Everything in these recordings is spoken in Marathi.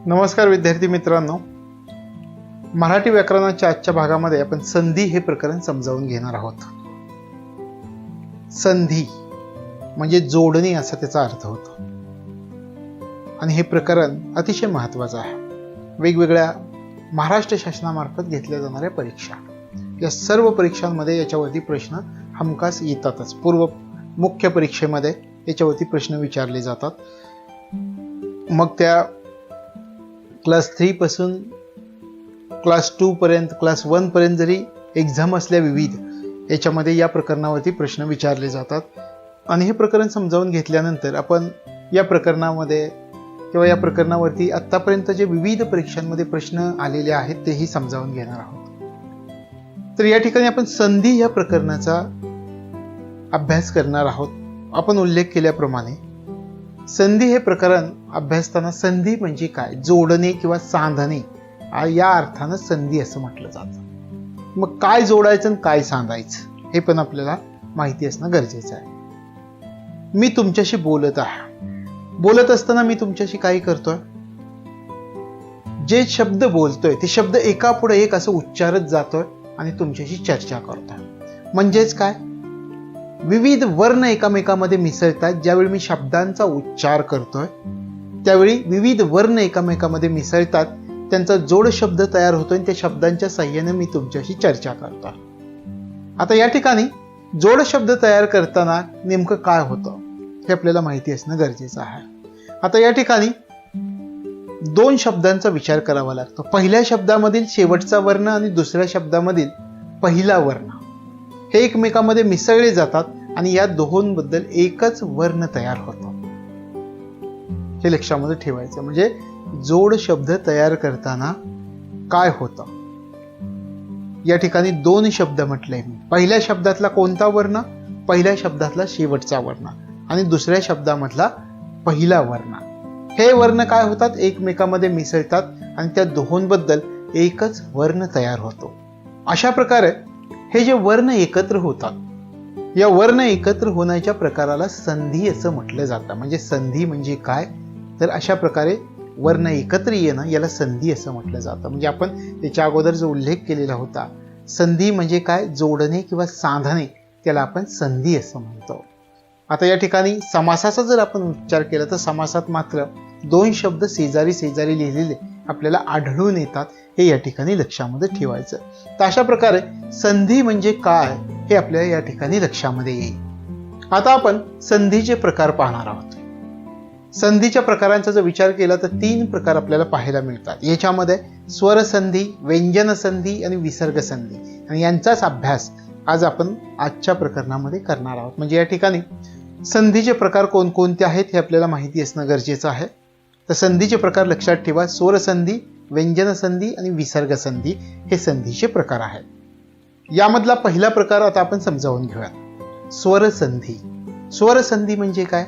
नमस्कार विद्यार्थी मित्रांनो, मराठी व्याकरणाच्या आजच्या भागामध्ये आपण संधी हे प्रकरण समजावून घेणार आहोत. संधी म्हणजे जोडणी असा त्याचा अर्थ होतो आणि हे प्रकरण अतिशय महत्त्वाचं आहे. वेगवेगळ्या महाराष्ट्र शासनामार्फत घेतल्या जाणाऱ्या परीक्षा, या सर्व परीक्षांमध्ये याच्यावरती प्रश्न हमखास येतातच. पूर्व मुख्य परीक्षेमध्ये याच्यावरती प्रश्न विचारले जातात. मग त्या क्लास 3 पासून क्लास 2 पर्यंत, क्लास 1 पर्यंत जरी एक्झाम असल्या विविध, याच्यामध्ये या प्रकरणावरती प्रश्न विचारले जातात. आणि हे प्रकरण समजावून घेतल्यानंतर आपण या प्रकरणामध्ये किंवा या प्रकरणावरती आत्तापर्यंत जे विविध परीक्षांमध्ये प्रश्न आलेले आहेत तेही समजावून घेणार आहोत. तर या ठिकाणी आपण संधी या प्रकरणाचा अभ्यास करणार आहोत. आपण उल्लेख केल्याप्रमाणे संधी हे प्रकरण अभ्यासताना संधी म्हणजे काय, जोडणे किंवा सांधणे, या अर्थानं संधी असं म्हटलं जातं. मग काय जोडायचं आणि काय सांधायचं हे पण आपल्याला माहिती असणं गरजेचं आहे. मी तुमच्याशी बोलत आहे, बोलत असताना मी तुमच्याशी काय करतोय, जे शब्द बोलतोय ते शब्द एकापुढे एक असं उच्चारत जातोय आणि तुमच्याशी चर्चा करतोय. म्हणजेच काय, विविध वर्ण एकामेकामध्ये मिसळतात. ज्यावेळी मी शब्दांचा उच्चार करतोय त्यावेळी विविध वर्ण एकामेकामध्ये मिसळतात, त्यांचा जोड शब्द तयार होतोय आणि त्या शब्दांच्या साह्याने मी तुमच्याशी चर्चा करतोय. आता या ठिकाणी जोड शब्द तयार करताना नेमकं काय होतं हे आपल्याला माहिती असणं गरजेचं आहे. आता या ठिकाणी 2 शब्दांचा विचार करावा लागतो. पहिल्या शब्दामधील शेवटचा वर्ण आणि दुसऱ्या शब्दामधील पहिला वर्ण हे एकमेकांमध्ये मिसळले जातात आणि या दोहोंबद्दल एकच वर्ण तयार होतो. हे लक्षामध्ये ठेवायचं. म्हणजे जोड शब्द तयार करताना काय होतं, या ठिकाणी 2 शब्द म्हटले मी. पहिल्या शब्दातला कोणता वर्ण, पहिल्या शब्दातला शेवटचा वर्ण आणि दुसऱ्या शब्दामधला पहिला वर्ण. हे वर्ण काय होतात, एकमेकांमध्ये मिसळतात आणि त्या दोहोंबद्दल एकच वर्ण तयार होतो. अशा प्रकारे हे जे वर्ण एकत्र होतात, या वर्ण एकत्र होण्याच्या प्रकाराला संधी असं म्हटलं जातं. म्हणजे संधी म्हणजे काय, तर अशा प्रकारे वर्ण एकत्र येणं याला संधी असं म्हटलं जातं. म्हणजे आपण त्याच्या अगोदर जो उल्लेख केलेला होता, संधी म्हणजे काय, जोडणे किंवा सांधणे, त्याला आपण संधी असं म्हणतो. आता या ठिकाणी समासाचा जर आपण उच्चार केला तर समासात मात्र 2 शब्द शेजारी शेजारी लिहिलेले आपल्याला आढळून येतात. हे या ठिकाणी लक्षामध्ये ठेवायचं. तर अशा प्रकारे संधी म्हणजे काय हे आपल्याला या ठिकाणी लक्षामध्ये येईल. आता आपण संधीचे प्रकार पाहणार आहोत. संधीच्या प्रकारांचा जर विचार केला तर 3 प्रकार आपल्याला पाहायला मिळतात. याच्यामध्ये स्वर संधी, व्यंजन संधी आणि विसर्ग संधी, आणि यांचाच अभ्यास आज आपण आजच्या प्रकरणामध्ये करणार आहोत. म्हणजे या ठिकाणी संधीचे प्रकार कोणकोणते आहेत हे आपल्याला माहिती असणं गरजेचं आहे. तर संधीचे प्रकार लक्षात ठेवा. स्वर संधी, व्यंजन संधी आणि विसर्ग संधी हे संधीचे प्रकार आहेत. यामधला पहिला प्रकार आता आपण समजावून घेऊया, स्वर संधी. स्वर संधी म्हणजे काय,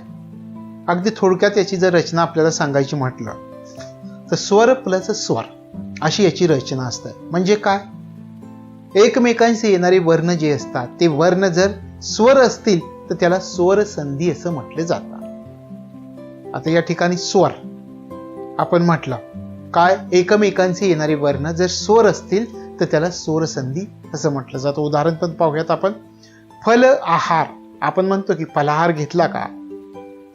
अगदी थोडक्यात याची जर रचना आपल्याला सांगायची म्हटलं तर स्वर प्लस स्वर अशी याची रचना असते. म्हणजे काय, एकमेकांशी येणारे वर्ण जे असतात ते वर्ण जर स्वर असतील तर त्याला स्वर संधी असं म्हटले जातं. आता या ठिकाणी स्वर आपण म्हटलं काय, एकमेकांशी येणारे वर्ण जर स्वर असतील तर त्याला स्वर संधी असं म्हटलं जातं. उदाहरण पण पाहूयात आपण. फल आहार, आपण म्हणतो की फलाहार घेतला का,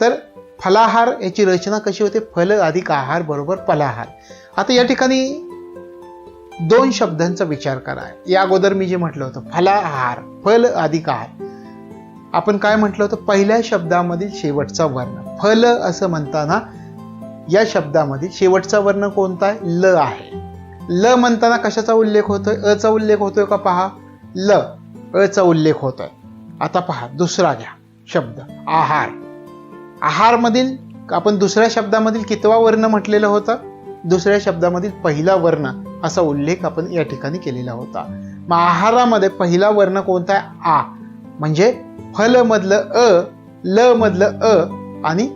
तर फलाहार याची रचना कशी होते, फल अधिक आहार बरोबर फलाहार. आता या ठिकाणी 2 शब्दांचा विचार करा. या अगोदर मी जे म्हटलं होतं फलाहार, फल अधिक आहार, आपण काय म्हटलं होतं, पहिल्या शब्दामधील शेवटचा वर्ण फल असं म्हणताना या शब्दामधील शेवटचा वर्ण कोणता आहे, ल आहे. ल म्हणताना कशाचा उल्लेख होतोय, अचा उल्लेख होतोय का, पहा ल, अचा उल्लेख होतोय. आता पहा दुसरा घ्या शब्द आहार. आहार मधील आपण दुसऱ्या शब्दामधील कितवा वर्ण म्हटलेला होता, दुसऱ्या शब्दामधील पहिला वर्ण असा उल्लेख आपण या ठिकाणी केलेला होता. मग आहारामध्ये पहिला वर्ण कोणता आहे, आ. म्हणजे फल मधलं अ, ल मधलं अ आणि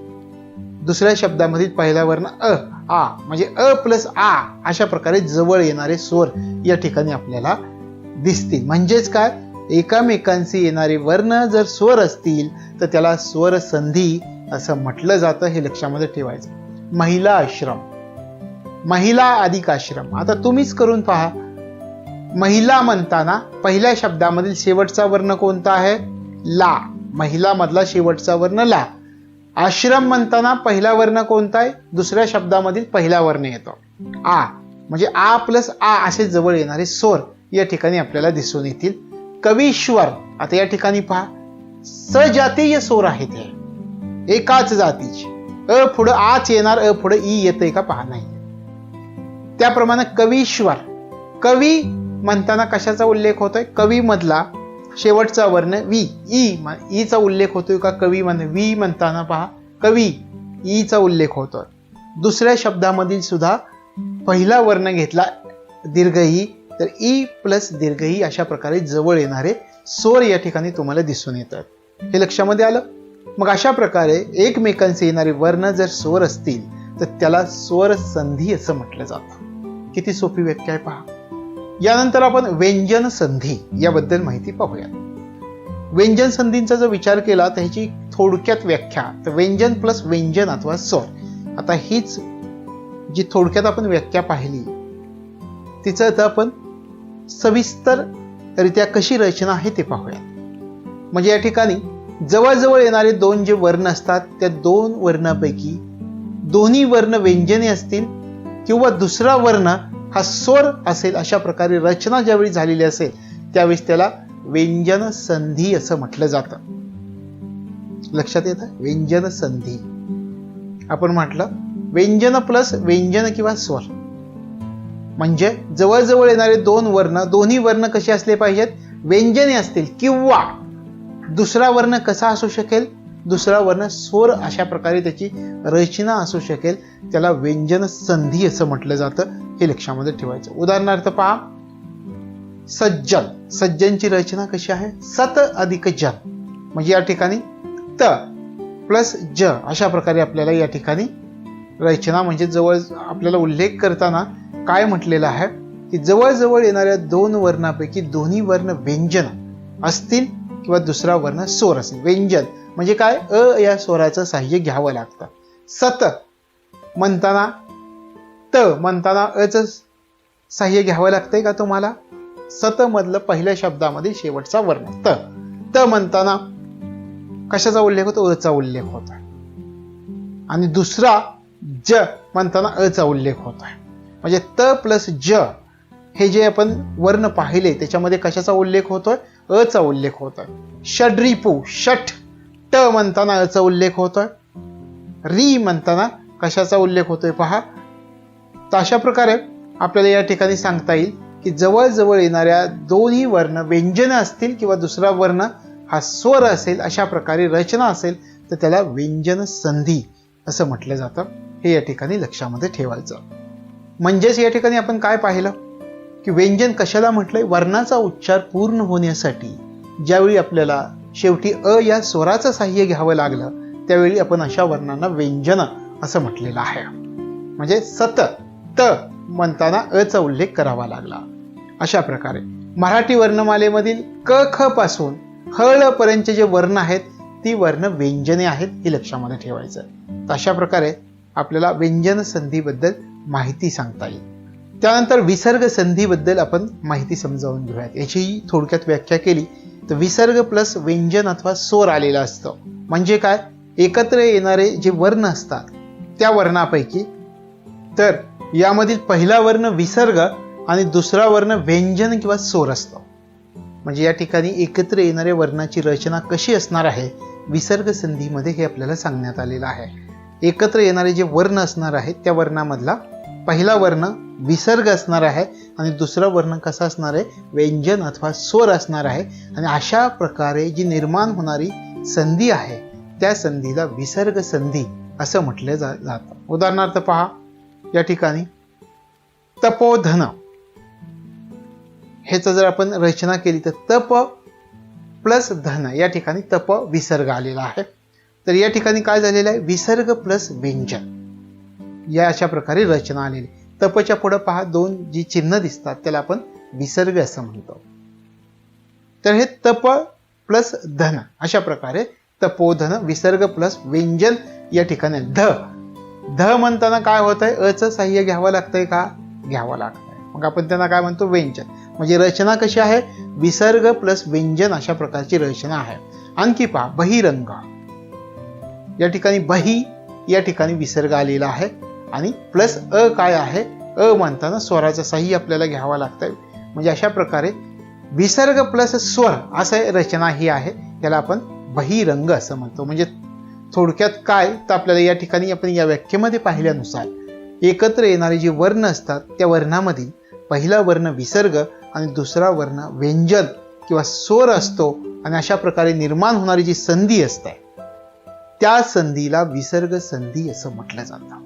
दुसऱ्या शब्दामधील पहिला वर्ण अ, आ. म्हणजे अ प्लस आ अशा प्रकारे जवळ येणारे स्वर या ठिकाणी आपल्याला दिसतील. म्हणजेच काय, एकामेकांशी येणारे वर्ण जर स्वर असतील तर त्याला स्वर संधी असं म्हटलं जातं. हे लक्षामध्ये ठेवायचं. महिला आश्रम, महिला अधिक आश्रम. आता तुम्हीच करून पहा. महिला म्हणताना पहिल्या शब्दामधील शेवटचा वर्ण कोणता आहे? ला. महिला मधला शेवटचा वर्ण ला. आश्रम म्हणताना पहिला वर्ण कोणता आहे? दुसऱ्या शब्दामधील पहिला वर्ण येतो आ. म्हणजे आ प्लस आ असे जवळ येणारे स्वर या ठिकाणी आपल्याला दिसून येतील. कवीश्वर. आता या ठिकाणी पहा, सजातीय स्वर आहेत हे, एकाच जातीचे. अ पुढं आच येणार, अ पुढं ई येतंय का पहा नाही. त्याप्रमाणे कवीश्वर. कवी म्हणताना कशाचा उल्लेख होतोय? कवी मधला शेवटचा वर्ण वी. ई चा उल्लेख होतोय का कवी मध्ये? वी म्हणताना पहा, कवी ई चा उल्लेख होतोय. दुसऱ्या शब्दामधील सुद्धा पहिला वर्ण घेतला दीर्घ ई, तर ई प्लस दीर्घ ई अशा प्रकारे जवळ येणारे स्वर या ठिकाणी तुम्हाला दिसून येतात. हे लक्षामध्ये आलं? मग अशा प्रकारे एकमेकांचे येणारे वर्ण जर स्वर असतील तर त्याला स्वर संधी असं म्हटलं जातं. किती सोपी व्याख्या आहे पहा. यानंतर आपण व्यंजन संधी याबद्दल माहिती पाहूया. व्यंजन संधींचा जर विचार केला तर ह्याची थोडक्यात व्याख्या, तर व्यंजन प्लस व्यंजन अथवा स्वर. आता हीच जी थोडक्यात आपण व्याख्या पाहिली, तिचं आता आपण सविस्तररित्या कशी रचना आहे ते पाहूया. म्हणजे या ठिकाणी जवळजवळ येणारे दोन जे वर्ण असतात त्या दोन वर्णापैकी दोन्ही वर्ण व्यंजने असतील किंवा दुसरा वर्ण हा स्वर असेल, अशा प्रकारे रचना ज्यावेळी झालेली असेल त्यावेळेस त्याला व्यंजन संधी असं म्हटलं जातं. लक्षात येतं? व्यंजन संधी. आपण म्हटलं व्यंजन प्लस व्यंजन किंवा स्वर म्हणजे जवळजवळ येणारे दोन वर्ण, दोन्ही वर्ण कसे असले पाहिजेत? व्यंजने असतील, किंवा दुसरा वर्ण कसा असू शकेल? दुसरा वर्ण स्वर अशा प्रकारे त्याची रचना असू शकेल, त्याला व्यंजन संधी असं म्हटलं जातं. हे लक्षामध्ये ठेवायचं. उदाहरणार्थ पहा, सज्जन. सज्जनची रचना कशी आहे? सत अधिक जन. म्हणजे या ठिकाणी त प्लस ज अशा प्रकारे आपल्याला या ठिकाणी रचना, म्हणजे जवळ आपल्याला उल्लेख करताना काय म्हटलेलं आहे की जवळजवळ येणाऱ्या दोन वर्णापैकी दोन्ही वर्ण व्यंजन असतील किंवा दुसरा वर्ण स्वर असेल. व्यंजन म्हणजे काय? अ या स्वराचं साह्य घ्यावं लागतं. सत म्हणताना, त म्हणताना अचं साह्य घ्यावं लागतंय का तुम्हाला? सत मधलं पहिल्या शब्दामध्ये शेवटचा वर्ण त. त म्हणताना कशाचा उल्लेख होतो? अ चा उल्लेख होता. आणि दुसरा ज म्हणताना अ चा उल्लेख होता. म्हणजे त प्लस ज हे जे आपण वर्ण पाहिले त्याच्यामध्ये कशाचा उल्लेख होतोय? अ चा उल्लेख होतोय. षड्रिपू. षठ. ट म्हणताना अ चा उल्लेख होतोय. री म्हणताना कशाचा उल्लेख होतोय पहा. तर अशा प्रकारे आपल्याला या ठिकाणी सांगता येईल की जवळजवळ येणाऱ्या दोन्ही वर्ण व्यंजन असतील किंवा दुसरा वर्ण हा स्वर असेल, अशा प्रकारे रचना असेल तर त्याला व्यंजन संधी असं म्हटलं जातं. हे या ठिकाणी लक्षामध्ये ठेवायचं. म्हणजेच या ठिकाणी आपण काय पाहिलं की व्यंजन कशाला म्हटलंय? वर्णाचा उच्चार पूर्ण होण्यासाठी ज्यावेळी आपल्याला शेवटी अ या स्वराचं साह्य घ्यावं लागलं त्यावेळी आपण अशा वर्णांना व्यंजन असं म्हटलेलं आहे. म्हणजे सत त म्हणताना अ चा उल्लेख करावा लागला. अशा प्रकारे मराठी वर्णमालेमधील क ख पासून हळ पर्यंतचे जे वर्ण आहेत ती वर्ण व्यंजने आहेत, हे लक्षामध्ये ठेवायचं. तर अशा प्रकारे आपल्याला व्यंजन संधीबद्दल माहिती सांगता येईल. त्यानंतर विसर्ग संधीबद्दल आपण माहिती समजावून घेऊयात. याची थोडक्यात व्याख्या केली तर विसर्ग प्लस व्यंजन अथवा स्वर आलेला असतो. म्हणजे काय? एकत्र येणारे जे वर्ण असतात त्या वर्णापैकी तर यामधील पहिला वर्ण विसर्ग आणि दुसरा वर्ण व्यंजन किंवा स्वर असतो. म्हणजे या ठिकाणी एकत्र येणाऱ्या वर्णाची रचना कशी असणार आहे विसर्ग संधीमध्ये हे आपल्याला सांगण्यात आलेलं आहे. एकत्र येणारे जे वर्ण असणार आहेत त्या वर्णामधला पहिला वर्ण विसर्ग असणार आहे आणि दुसरा वर्ण कसा असणार आहे? व्यंजन अथवा स्वर असणार आहे. आणि अशा प्रकारे जी निर्माण होणारी संधी आहे त्या संधीला विसर्ग संधी असं म्हटलं जातं. उदाहरणार्थ पहा, या ठिकाणी तपोधन ह्याचं जर आपण रचना केली तर तप प्लस धन, या ठिकाणी तप विसर्ग आलेला आहे. तर या ठिकाणी काय झालेलं आहे? विसर्ग प्लस व्यंजन या अशा प्रकारे रचना आलेली. तपच्या पुढे पहा दोन जी चिन्ह दिसतात त्याला आपण विसर्ग असं म्हणतो. तर हे तप प्लस धन अशा प्रकारे तपोधन विसर्ग प्लस व्यंजन या ठिकाणी ध ध म्हणताना काय होतंय, अचं साह्य घ्यावं लागतंय का, घ्यावं लागतंय. मग आपण त्यांना काय म्हणतो, व्यंजन. म्हणजे रचना कशी आहे, विसर्ग प्लस व्यंजन अशा प्रकारची रचना आहे. आणखी पहा, बहिरंग. या ठिकाणी बही, या ठिकाणी विसर्ग आलेला आहे आणि प्लस अ काय आहे, अ म्हणताना स्वराचं साह्य आपल्याला घ्यावं लागतंय. म्हणजे अशा प्रकारे विसर्ग प्लस स्वर असं रचना ही आहे, याला आपण बहिरंग असं म्हणतो. म्हणजे थोडक्यात काय तर आपल्याला या ठिकाणी आपण या व्याख्येमध्ये पाहिल्यानुसार एकत्र येणारे जे वर्ण असतात त्या वर्णामध्ये पहिला वर्ण विसर्ग आणि दुसरा वर्ण व्यंजन किंवा स्वर असतो आणि अशा प्रकारे निर्माण होणारी जी संधी असते त्या संधीला विसर्ग संधी असं म्हटलं जातं.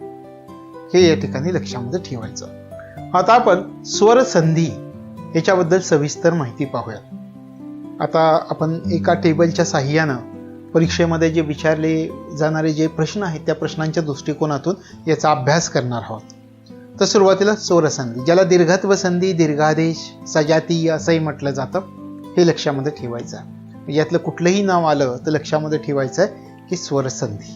हे या ठिकाणी लक्षामध्ये ठेवायचं. आता आपण स्वर संधी याच्याबद्दल सविस्तर माहिती पाहूयात. आता आपण एका टेबलच्या साह्यानं परीक्षेमध्ये जे विचारले जाणारे जे प्रश्न आहेत त्या प्रश्नांच्या दृष्टिकोनातून याचा अभ्यास करणार आहोत. तर सुरुवातीला स्वरसंधी, ज्याला दीर्घत्व संधी, दीर्घादेश, सजातीय असंही म्हटलं जातं, हे लक्षामध्ये ठेवायचं आहे. यातलं कुठलंही नाव आलं तर लक्षामध्ये ठेवायचं आहे की स्वरसंधी.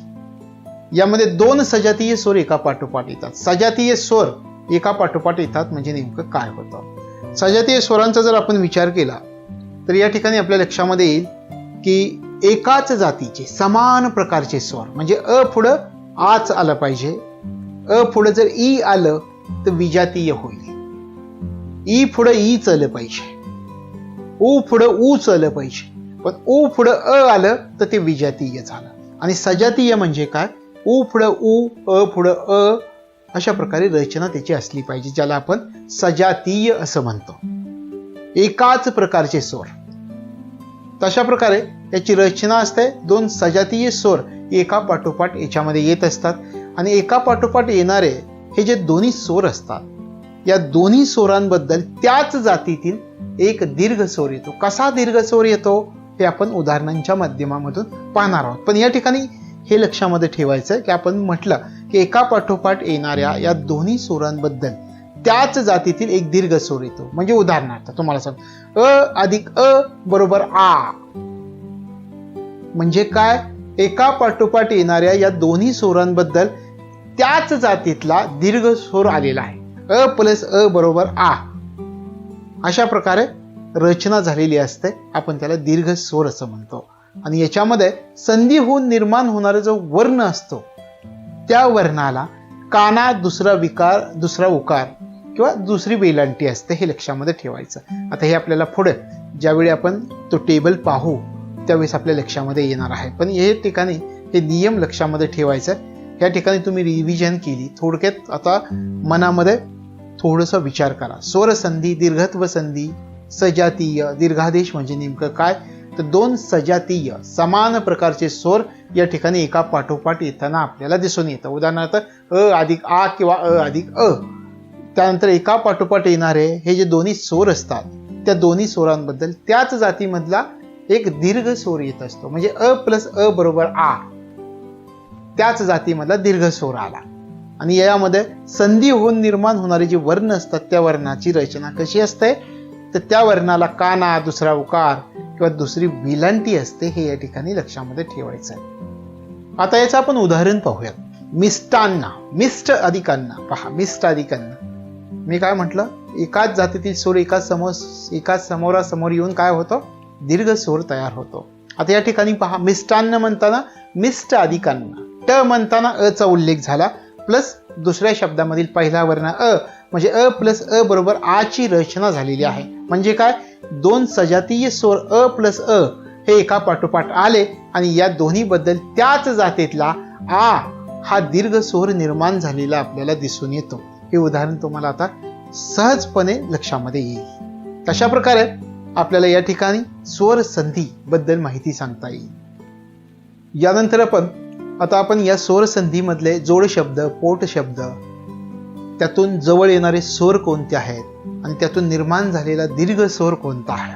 यामध्ये दोन सजातीय स्वर एका पाठोपाठ येतात. सजातीय स्वर एका पाठोपाठ येतात म्हणजे नेमकं काय होतं. सजातीय स्वरांचा जर आपण विचार केला तर या ठिकाणी आपल्या लक्षामध्ये येईल की एकाच जातीचे समान प्रकारचे स्वर, म्हणजे अ पुढं आच आलं पाहिजे, अ पुढं जर ई आलं तर विजातीय होईल, ई पुढं ईच आलं पाहिजे, उ पुढं ऊच आलं पाहिजे, पण उ पुढं अ आलं तर ते विजातीय झालं. आणि सजातीय म्हणजे काय, उ पुढं उ, अ पुढं अ, अशा प्रकारे रचना त्याची असली पाहिजे, ज्याला आपण सजातीय असं म्हणतो. एकाच प्रकारचे स्वर, तशा प्रकारे याची रचना असते. दोन सजातीय स्वर एका पाठोपाठ याच्यामध्ये येत असतात आणि एका पाठोपाठ येणारे हे जे दोन्ही स्वर असतात या दोन्ही स्वरांबद्दल त्याच जातीतील एक दीर्घ स्वर येतो. कसा दीर्घ स्वर येतो हे आपण उदाहरणांच्या माध्यमामधून पाहणार आहोत. पण या ठिकाणी हे लक्षामध्ये ठेवायचं की आपण म्हटलं की एका पाठोपाठ येणाऱ्या या दोन्ही स्वरांबद्दल त्याच जातीतील एक दीर्घ स्वर येतो. म्हणजे उदाहरणार्थ तुम्हाला सांग, अ अधिक अ बरोबर आ. म्हणजे काय, एका पाठोपाठ येणाऱ्या या दोन्ही स्वरांबद्दल त्याच जातीतला दीर्घ स्वर आलेला आहे. अ प्लस अ बरोबर आ, अशा प्रकारे रचना झालेली असते. आपण त्याला दीर्घ स्वर असं म्हणतो. आणि याच्यामध्ये संधी होऊन निर्माण होणारा जो वर्ण असतो त्या वर्णाला काना, दुसरा विकार, दुसरा उकार किंवा दुसरी वेलांटी असते, हे लक्षामध्ये ठेवायचं. आता हे आपल्याला पुढे ज्यावेळी आपण तो टेबल पाहू त्यावेळेस आपल्या लक्षामध्ये येणार आहे. पण हे ठिकाणी हे नियम लक्षामध्ये ठेवायचं. या ठिकाणी तुम्ही रिव्हिजन केली, थोडक्यात आता मनामध्ये थोडंसं विचार करा. स्वरसंधी, दीर्घत्व संधी, सजातीय, दीर्घादेश म्हणजे नेमकं काय, तर दोन सजातीय समान प्रकारचे स्वर या ठिकाणी एका पाठोपाठ येताना आपल्याला दिसून येतं. उदाहरणार्थ अ अधिक आ किंवा अ अधिक अ. त्यानंतर एका पाठोपाठ येणारे हे जे दोन्ही स्वर असतात त्या दोन्ही स्वरांबद्दल त्याच जातीमधला एक दीर्घ स्वर येत असतो. म्हणजे अ प्लस अ बरोबर आ, त्याच जातीमधला दीर्घ स्वर आला. आणि यामध्ये संधी होऊन निर्माण होणारे जे वर्ण असतात त्या वर्णाची रचना कशी असते, तर त्या वर्णाला काना, दुसरा उकार किंवा दुसरी विलांटी असते, हे या ठिकाणी लक्षामध्ये ठेवायचं आहे. आता याचं आपण उदाहरण पाहूयात. मिष्टान्न, मिष्ट अधिक अन्न. पहा, मिष्ट अधिक अन्न. मी काय म्हटलं, एकाच जातीतील स्वर एकाच समोरासमोर येऊन काय होतं, दीर्घ स्वर तयार होतो. आता या ठिकाणी पहा, मिष्टान्न म्हणताना मिष्ट अधिक अन्न, ट म्हणताना अ चा उल्लेख झाला, प्लस दुसऱ्या शब्दामधील पहिला वर्ण अ, म्हणजे अ प्लस अ बरोबर आ ची रचना झालेली आहे. म्हणजे काय, दोन सजातीय स्वर अ प्लस अ हे एका पाठोपाठ आले आणि या दोन्ही बद्दल त्याच जातीतला आ हा दीर्घ स्वर निर्माण झालेला आपल्याला दिसून येतो. हे उदाहरण तुम्हाला आता सहजपणे लक्षामध्ये येईल. तशा प्रकारे आपल्याला या ठिकाणी स्वर संधी बद्दल माहिती सांगता येईल. यानंतर आपण या स्वर संधी मधले जोड शब्द, पोट शब्द, त्यातून जवळ येणारे स्वर कोणते आहेत आणि त्यातून निर्माण झालेला दीर्घ स्वर कोणता आहे.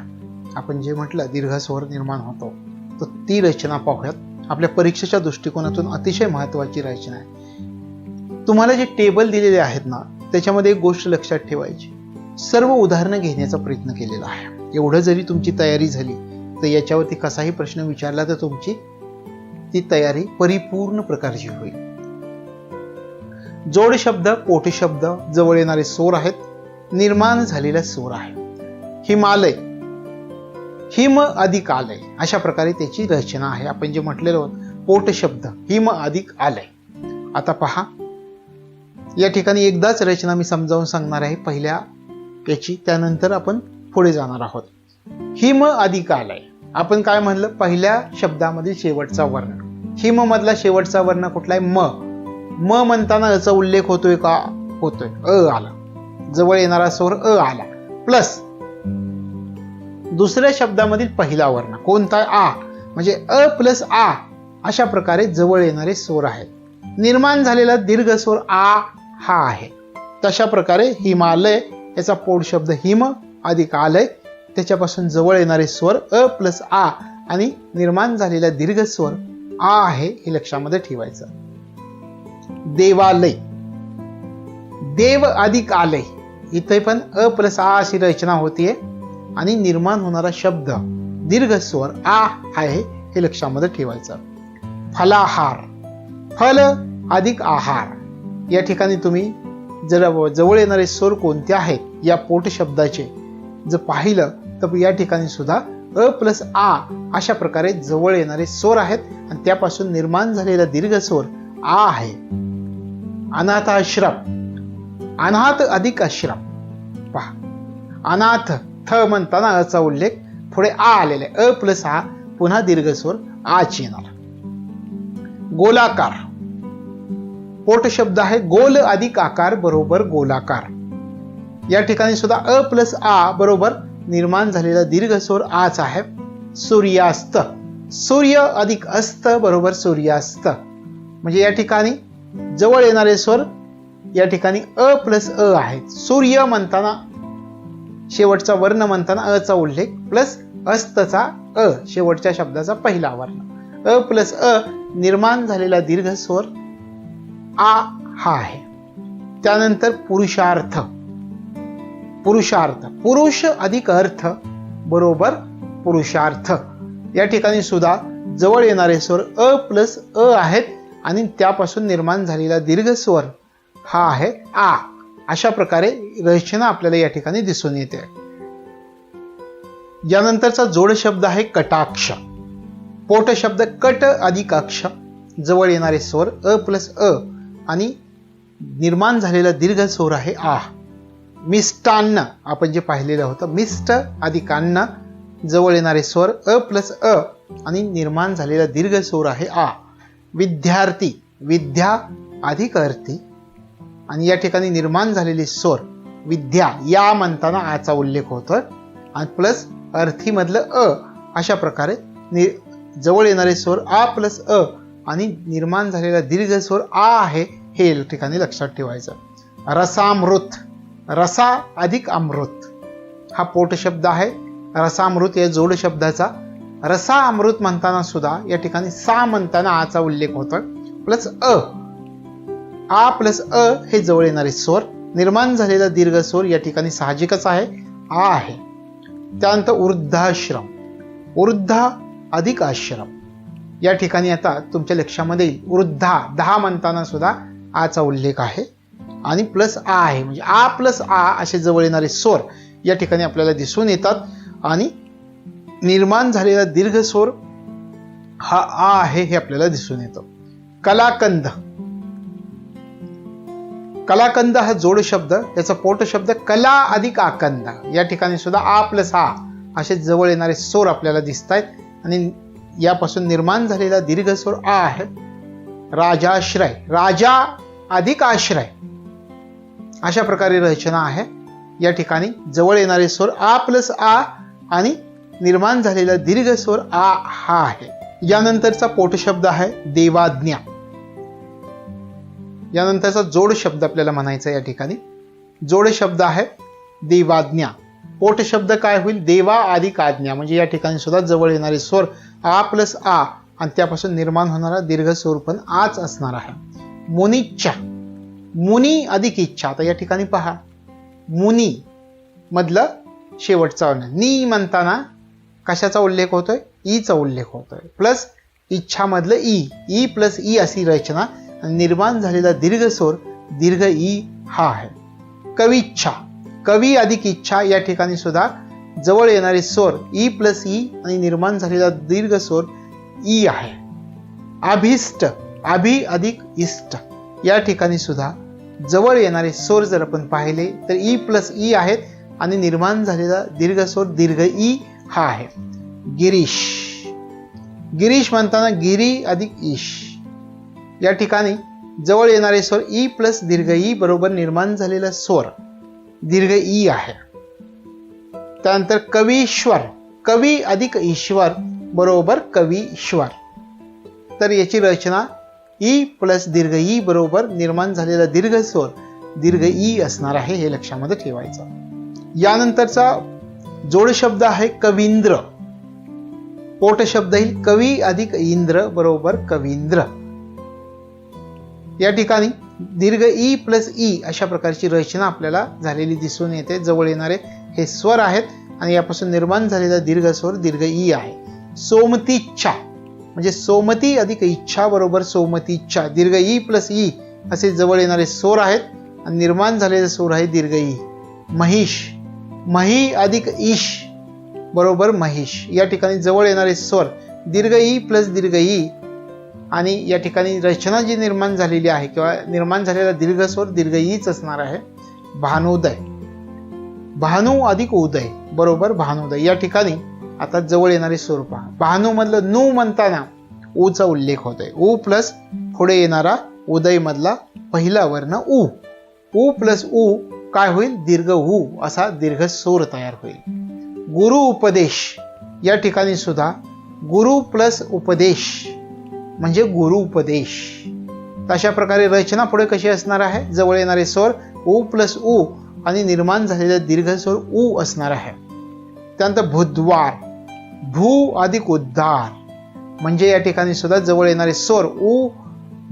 आपण जे म्हटलं दीर्घ स्वर निर्माण होतो, तर ती रचना पाहूयात. आपल्या परीक्षेच्या दृष्टिकोनातून अतिशय महत्वाची रचना आहे. तुम्हाला जे टेबल दिलेले आहेत ना, त्याच्यामध्ये एक गोष्ट लक्षात ठेवायची, सर्व उदाहरणं घेण्याचा प्रयत्न केलेला आहे. एवढं जरी तुमची तयारी झाली तर याच्यावरती कसाही प्रश्न विचारला तर तुमची ती तयारी परिपूर्ण प्रकारची होईल. जोड शब्द, पोट शब्द, जवळ येणारे स्वर आहेत, निर्माण झालेला स्वर आहे. हिमालय, हिम अधिक आलय, अशा प्रकारे त्याची रचना आहे. आपण जे म्हटलेलं होतं पोट शब्द, हिम अधिक आलय. आता पहा, या ठिकाणी एकदाच रचना मी समजावून सांगणार आहे पहिल्या याची, त्यानंतर आपण पुढे जाणार आहोत. हिम अधिक आलय, आपण काय म्हणलं, पहिल्या शब्दामधील शेवटचा वर्ण. हिम मधला शेवटचा वर्ण कुठला आहे, म. म म्हणताना अचा उल्लेख होतोय का, होतोय, अ आला, जवळ येणारा स्वर अ आला, प्लस दुसऱ्या शब्दामधील पहिला वर्ण कोणता, आ, म्हणजे अ प्लस आ, अशा प्रकारे जवळ येणारे स्वर आहेत. निर्माण झालेला दीर्घ स्वर आ हा आहे. तशा प्रकारे हिमालय याचा पोट शब्द हिम अधिक आलय, त्याच्यापासून जवळ येणारे स्वर अ प्लस आ आणि निर्माण झालेला दीर्घ स्वर आ आहे, हे लक्षामध्ये ठेवायचं. देवालय, देव अधिक आलय, इथे पण अ प्लस आ अशी रचना होतीये आणि निर्माण होणारा शब्द दीर्घ स्वर आ आहे, हे लक्षामध्ये ठेवायचं. फलाहार, फल अधिक आहार, या ठिकाणी तुम्ही जर जवळ येणारे स्वर कोणते आहेत या पोट शब्दाचे जर पाहिलं तर या ठिकाणी सुद्धा अ प्लस आ अशा प्रकारे जवळ येणारे स्वर आहेत आणि त्यापासून निर्माण झालेला दीर्घ स्वर आ आहे. अनाथ आश्रम, अनाथ अधिक आश्रम, पहा अनाथ, थ म्हणताना अचा उल्लेख, पुढे आ आलेला आहे, अ प्लस आ, पुन्हा दीर्घ स्वर आच येणार. गोलाकार, पोट शब्द आहे, गोल अधिक आकार बरोबर गोलाकार, या ठिकाणी सुद्धा अ प्लस आ बरोबर निर्माण झालेला दीर्घ स्वर आच आहे. सूर्यास्त, सूर्य अधिक अस्त बरोबर सूर्यास्त, म्हणजे या ठिकाणी जवळ येणारे स्वर या ठिकाणी अ प्लस अ आहेत. सूर्य म्हणताना शेवटचा वर्ण म्हणताना अ चा उल्लेख प्लस अस्तचा अ, शेवटच्या शब्दाचा पहिला वर्ण, अ प्लस अ, निर्माण झालेला दीर्घ स्वर आ हा आहे. त्यानंतर पुरुषार्थ, पुरुषार्थ, पुरुष अधिक अर्थ बरोबर पुरुषार्थ, या ठिकाणी सुद्धा जवळ येणारे स्वर अ प्लस अ आहेत आणि त्यापासून निर्माण झालेला दीर्घ स्वर हा आहे आ. अशा प्रकारे रचना आपल्याला या ठिकाणी दिसून येते. यानंतरचा जोड शब्द आहे कटाक्ष, पोट शब्द कट अधिक अक्ष, जवळ येणारे स्वर अ प्लस अ आणि निर्माण झालेला दीर्घ स्वर आहे आ. मिष्टान्न, आपण जे पाहिलेलं होतं, मिष्ट अधिक अन्न, जवळ येणारे स्वर अ प्लस अ आणि निर्माण झालेला दीर्घ स्वर आहे आ. विद्यार्थी, विद्या अधिक अर्थी आणि या ठिकाणी निर्माण झालेले स्वर विद्या, या म्हणताना आचा उल्लेख होतोय आणि प्लस अर्थी मधलं अ, अशा प्रकारे जवळ येणारे स्वर आ प्लस अ आणि निर्माण झालेला दीर्घ स्वर आ आहे, हे या ठिकाणी लक्षात ठेवायचं. रसामृत, रसा अधिक अमृत, हा पोट शब्द आहे. रसामृत या जोड शब्दाचा रसा अमृत म्हणताना सुद्धा या ठिकाणी सा म्हणताना आचा उल्लेख होतोय प्लस अ, आ प्लस अ हे जवळ येणारे स्वर, निर्माण झालेला दीर्घ स्वर या ठिकाणी साहजिकच आहे, आ आहे. त्यानंतर वृद्धाश्रम, वृद्धा अधिक आश्रम, या ठिकाणी आता तुमच्या लक्षामध्ये येईल वृद्धा, दहा म्हणताना सुद्धा आचा उल्लेख आहे आणि प्लस आ आहे, म्हणजे आ प्लस आ असे जवळ येणारे स्वर या ठिकाणी आपल्याला दिसून येतात आणि निर्माण झालेला दीर्घ स्वर हा आ आहे, हे आपल्याला दिसून येतो. कलाकंद, कलाकंद हा जोड शब्द, त्याचा पोट शब्द कला अधिक आकंद, या ठिकाणी सुद्धा आ प्लस आ असे जवळ येणारे स्वर आपल्याला दिसत आहेत आणि यापासून निर्माण झालेला दीर्घ स्वर आ आहे. राजाश्रय, राजा अधिक आश्रय, अशा प्रकारे रचना आहे. या ठिकाणी जवळ येणारे स्वर आ प्लस आ आणि निर्माण झालेला दीर्घ स्वर आ हा आहे. यानंतरचा पोट शब्द आहे देवाज्ञा. यानंतरचा जोड शब्द आपल्याला म्हणायचा या ठिकाणी जोड शब्द आहे देवाज्ञा. पोट शब्द काय होईल, देवा अधिक आज्ञा, म्हणजे या ठिकाणी सुद्धा जवळ येणारे स्वर आ प्लस आ आणि त्यापासून निर्माण होणारा दीर्घ स्वर पण आच असणार आहे. मुनिच्छा, मुनी अधिक इच्छा, आता या ठिकाणी पहा मुनी मधलं शेवटचा वर्ण नी म्हणताना कशाचा उल्लेख होतोय, ईचा उल्लेख होतोय प्लस इच्छा मधलं ई, ई प्लस ई अशी रचना, निर्माण झालेला दीर्घ स्वर दीर्घ ई हा आहे. कविच्छा, कवी अधिक इच्छा या ठिकाणी सुद्धा जवळ येणारे स्वर ई प्लस ई आणि निर्माण झालेला दीर्घ स्वर ई आहे. अभिष्ट, अभि अधिक इष्ट या ठिकाणी सुद्धा जवळ येणारे स्वर जर आपण पाहिले तर ई प्लस ई आहेत आणि निर्माण झालेला दीर्घ स्वर दीर्घ ई हा आहे. गिरीश, गिरीश म्हणताना गिरी अधिक ईश या ठिकाणी जवळ येणारे स्वर ई प्लस दीर्घ ई बरोबर निर्माण झालेला स्वर दीर्घ ई आहे. त्यानंतर कवीश्वर, कवी अधिक ईश्वर बरोबर कवीश्वर. तर याची रचना ई प्लस दीर्घ ई बरोबर निर्माण झालेला दीर्घ स्वर दीर्घ ई असणार आहे, हे लक्षामध्ये ठेवायचं. यानंतरचा जोड शब्द आहे कवींद्र. पोट शब्द येईल कवी अधिक इंद्र बरोबर कवींद्र. या ठिकाणी दीर्घ ई प्लस ई अशा प्रकारची रचना आपल्याला झालेली दिसून येते. जवळ येणारे हे स्वर आहेत आणि यापासून निर्माण झालेला दीर्घ स्वर दीर्घ ई आहे. सोमतीच्छा म्हणजे सोमती अधिक इच्छा बरोबर सोमतीच्छा दीर्घ ई प्लस ई असे जवळ येणारे स्वर आहेत आणि निर्माण झालेले स्वर आहे दीर्घ ई. महिष, मही अधिक ईश बरोबर महिष या ठिकाणी जवळ येणारे स्वर दीर्घ ई प्लस दीर्घ ई आणि या ठिकाणी रचना जी निर्माण झालेली आहे किंवा निर्माण झालेला दीर्घ स्वर दीर्घ ईच असणार आहे. भानुदय, भानू अधिक उदय बरोबर भानुदय या ठिकाणी आता जवळ येणारे स्वर पहा. भानू मधलं नू म्हणताना ऊचा उल्लेख होतोय. ऊ प्लस पुढे येणारा उदय मधला पहिला वर्ण ऊ, ऊ प्लस ऊ काय होईल दीर्घ ऊ असा दीर्घ स्वर तयार होईल. गुरु उपदेश या ठिकाणी सुद्धा गुरु प्लस उपदेश म्हणजे गुरु उपदेश. अशा प्रकारे रचना पुढे कशी असणार आहे, जवळ येणारे स्वर ऊ प्लस ऊ आणि निर्माण झालेला दीर्घ स्वर ऊ असणार आहे. त्यानंतर भुद्वार, भू अधिक उद्धार म्हणजे या ठिकाणी सुद्धा जवळ येणारे स्वर ऊ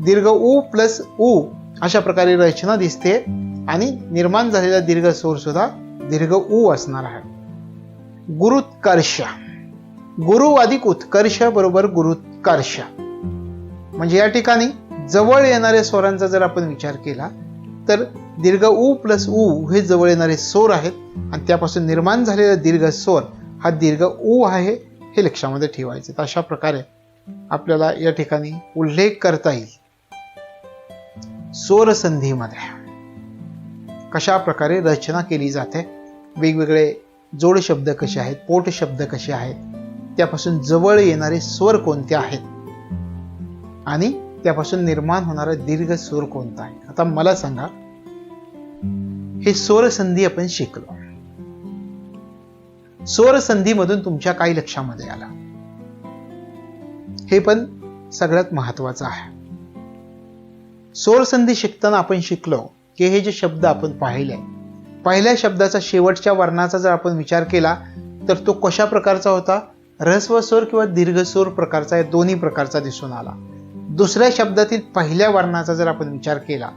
दीर्घ ऊ प्लस ऊ अशा प्रकारे रचना दिसते आणि निर्माण झालेला दीर्घ स्वर सुद्धा दीर्घ ऊ असणार आहे. गुरुत्कर्ष, गुरु अधिक उत्कर्ष बरोबर गुरुत्कर्ष म्हणजे या ठिकाणी जवळ येणाऱ्या स्वरांचा जर आपण विचार केला तर दीर्घ ऊ प्लस ऊ हे जवळ येणारे स्वर आहेत आणि त्यापासून निर्माण झालेला दीर्घ स्वर हा दीर्घ ऊ आहे, हे लक्षामध्ये ठेवायचे. तर अशा प्रकारे आपल्याला या ठिकाणी उल्लेख करता येईल स्वर संधीमध्ये कशा प्रकारे रचना केली जाते, वेगवेगळे जोड शब्द कसे आहेत, पोट शब्द कसे आहेत, त्यापासून जवळ येणारे स्वर कोणते आहेत आणि त्यापासून निर्माण होणारा दीर्घ स्वर कोणता आहे. आता मला सांगा, हे स्वर संधी आपण शिकलो, स्वर संधीमधून तुमच्या काही लक्षामध्ये आला, हे पण सगळ्यात महत्वाचं आहे. स्वर संधी शिकताना आपण शिकलो की हे जे शब्द आपण पाहिले, पहिल्या शब्दाचा शेवटच्या वर्णाचा जर आपण विचार केला तर तो कशा प्रकारचा होता, ऱ्हस्व स्वर किंवा दीर्घ स्वर प्रकारचा, या दोन्ही प्रकारचा दिसून आला. दुसऱ्या शब्दातील पहिल्या वर्णाचा जर आपण विचार केला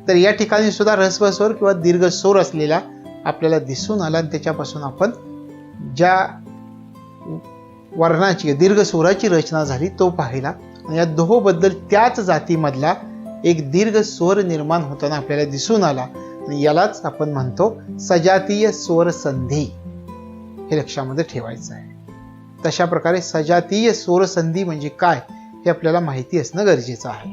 तर या ठिकाणी सुद्धा ऱ्हस्व स्वर किंवा दीर्घ स्वर असलेला आपल्याला दिसून आला आणि त्याच्यापासून आपण ज्या वर्णाची दीर्घ स्वराची रचना झाली तो पाहिला आणि या दोहोबद्दल त्याच जातीमधला एक दीर्घ स्वर निर्माण होताना आपल्याला दिसून आला आणि यालाच आपण म्हणतो सजातीय स्वर संधी, हे लक्षामध्ये ठेवायचं आहे. तशा प्रकारे सजातीय स्वर संधी म्हणजे काय हे आपल्याला माहिती असणं गरजेचं आहे.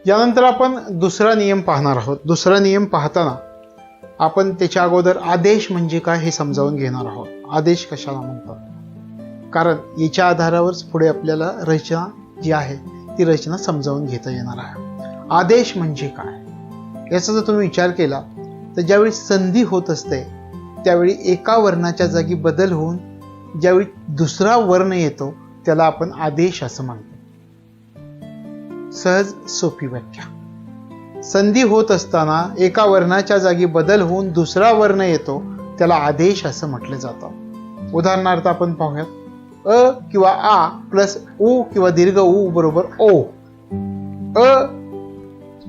यानंतर आपण दुसरा नियम पाहणार आहोत. दुसरा नियम पाहताना आपण त्याच्या अगोदर आदेश म्हणजे काय हे समजावून घेणार आहोत. आदेश कशाला म्हणतात, कारण याच्या आधारावरच पुढे आपल्याला रचना जी आहे ती रचना समजावून घेता येणार आहे. आदेश म्हणजे काय याचा जर तुम्ही विचार केला तर ज्यावेळी संधी होत असते त्यावेळी एका वर्णाच्या जागी बदल होऊन ज्यावेळी दुसरा वर्ण येतो त्याला आपण आदेश असं म्हणतो. सहज सोपी व्याख्या, संधी होत असताना एका वर्णाच्या जागी बदल होऊन दुसरा वर्ण येतो त्याला आदेश असं म्हटलं जातं. उदाहरणार्थ आपण पाहूयात, अ किंवा आ प्लस उ किंवा दीर्घ उ बरोबर ओ, अ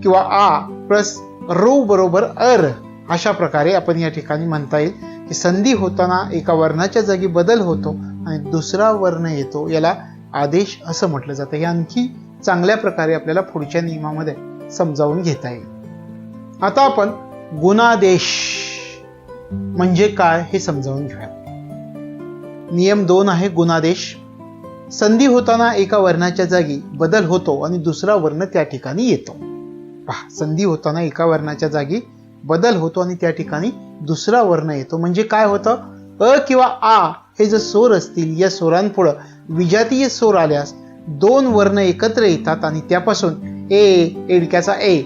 किंवा आ प्लस रू बरोबर अर. अशा प्रकारे आपण या ठिकाणी म्हणता येईल की संधी होताना एका वर्णाच्या जागी बदल होतो आणि दुसरा वर्ण येतो, याला आदेश असं म्हटलं जातं. हे आणखी चांगल्या प्रकारे आपल्याला पुढच्या नियमामध्ये समजावून घेता येईल. आता आपण गुणादेश म्हणजे काय हे समजावून घेऊया. नियम 2 आहे गुणादेश. संधी होताना एका वर्णाच्या जागी बदल होतो आणि दुसरा वर्ण त्या ठिकाणी येतो. पहा, संधी होताना एका वर्णाच्या जागी बदल होतो आणि त्या ठिकाणी दुसरा वर्ण येतो. म्हणजे काय होतं, अ किंवा आ हे जर स्वर असतील, या स्वरांपुढे विजातीय स्वर आल्यास दोन वर्ण एकत्र येतात आणि त्यापासून ए, एडक्याचा ए,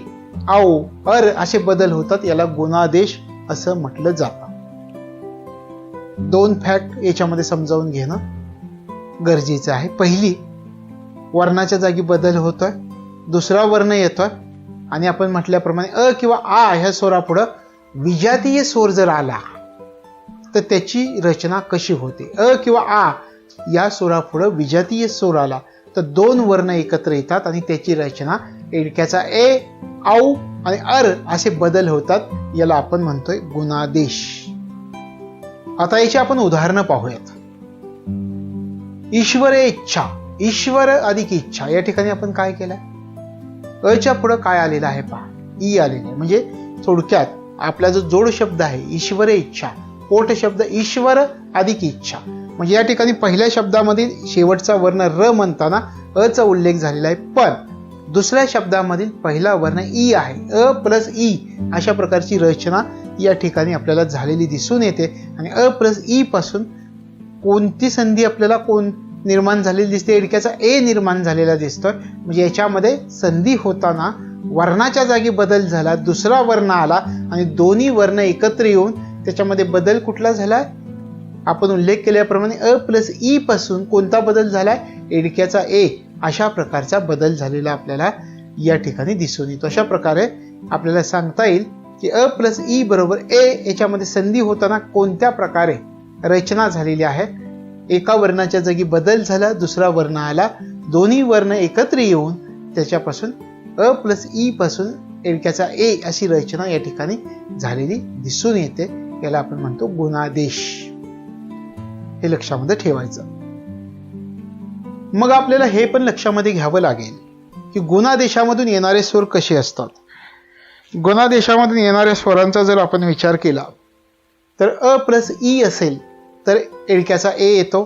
औ, अर असे बदल होतात. याला गुणादेश असं म्हटलं जातं. 2 फॅक्ट याच्यामध्ये समजावून घेणं गरजेचं आहे. पहिली, वर्णाच्या जागी बदल होतोय, दुसरा वर्ण येतोय आणि आपण म्हटल्याप्रमाणे अ किंवा आ ह्या स्वरापुढं विजातीय स्वर जर आला तर त्याची रचना कशी होते. अ किंवा आ या स्वरापुढं विजातीय स्वर आला तर दोन वर्ण एकत्र येतात आणि त्याची रचना एडक्याचा ए, औ आणि अर असे बदल होतात. याला आपण म्हणतोय गुणादेश. आता याची आपण उदाहरणं पाहूयात. ईश्वरे इच्छा, ईश्वर अधिक इच्छा. या ठिकाणी आपण काय केलंय, अच्या पुढे काय आलेलं आहे पहा, ई आलेलं आहे. म्हणजे थोडक्यात आपला जो जोड शब्द आहे ईश्वरे इच्छा, पोट शब्द ईश्वर अधिक इच्छा. म्हणजे या ठिकाणी पहिल्या शब्दामधील शेवटचा वर्ण र म्हणताना अचा उल्लेख झालेला आहे, पण दुसऱ्या शब्दामधील पहिला वर्ण ई आहे. अ प्लस ई अशा प्रकारची रचना या ठिकाणी आपल्याला झालेली दिसून येते. आणि अ प्लस ई पासून कोणती संधी आपल्याला निर्माण झालेली दिसते, एडक्याचा ए निर्माण झालेला दिसतोय. म्हणजे याच्यामध्ये संधी होताना वर्णाच्या जागी बदल झाला, दुसरा वर्ण आला आणि दोन्ही वर्ण एकत्र येऊन त्याच्यामध्ये बदल कुठला झालाय, आपण उल्लेख केल्याप्रमाणे अ प्लस ई पासून कोणता बदल झालाय, एडक्याचा ए अशा प्रकारचा बदल झालेला आपल्याला या ठिकाणी दिसून येतो. अशा प्रकारे आपल्याला सांगता येईल की अ प्लस ई बरोबर ए याच्यामध्ये संधी होताना कोणत्या प्रकारे रचना झालेली आहे. एका वर्णाच्या जागी बदल झाला, दुसरा वर्ण आला, दोन्ही वर्ण एकत्र येऊन त्याच्यापासून अ प्लस ई पासून एडक्याचा ए अशी रचना या ठिकाणी झालेली दिसून येते. याला आपण म्हणतो गुणादेश. हे लक्षामध्ये ठेवायचं. मग आपल्याला हे पण लक्षामध्ये घ्यावं लागेल की गुणादेशामधून येणारे स्वर कसे असतात. गुणादेशामधून येणाऱ्या स्वरांचा जर आपण विचार केला तर अ प्लस ई असेल तर एडक्याचा ए येतो.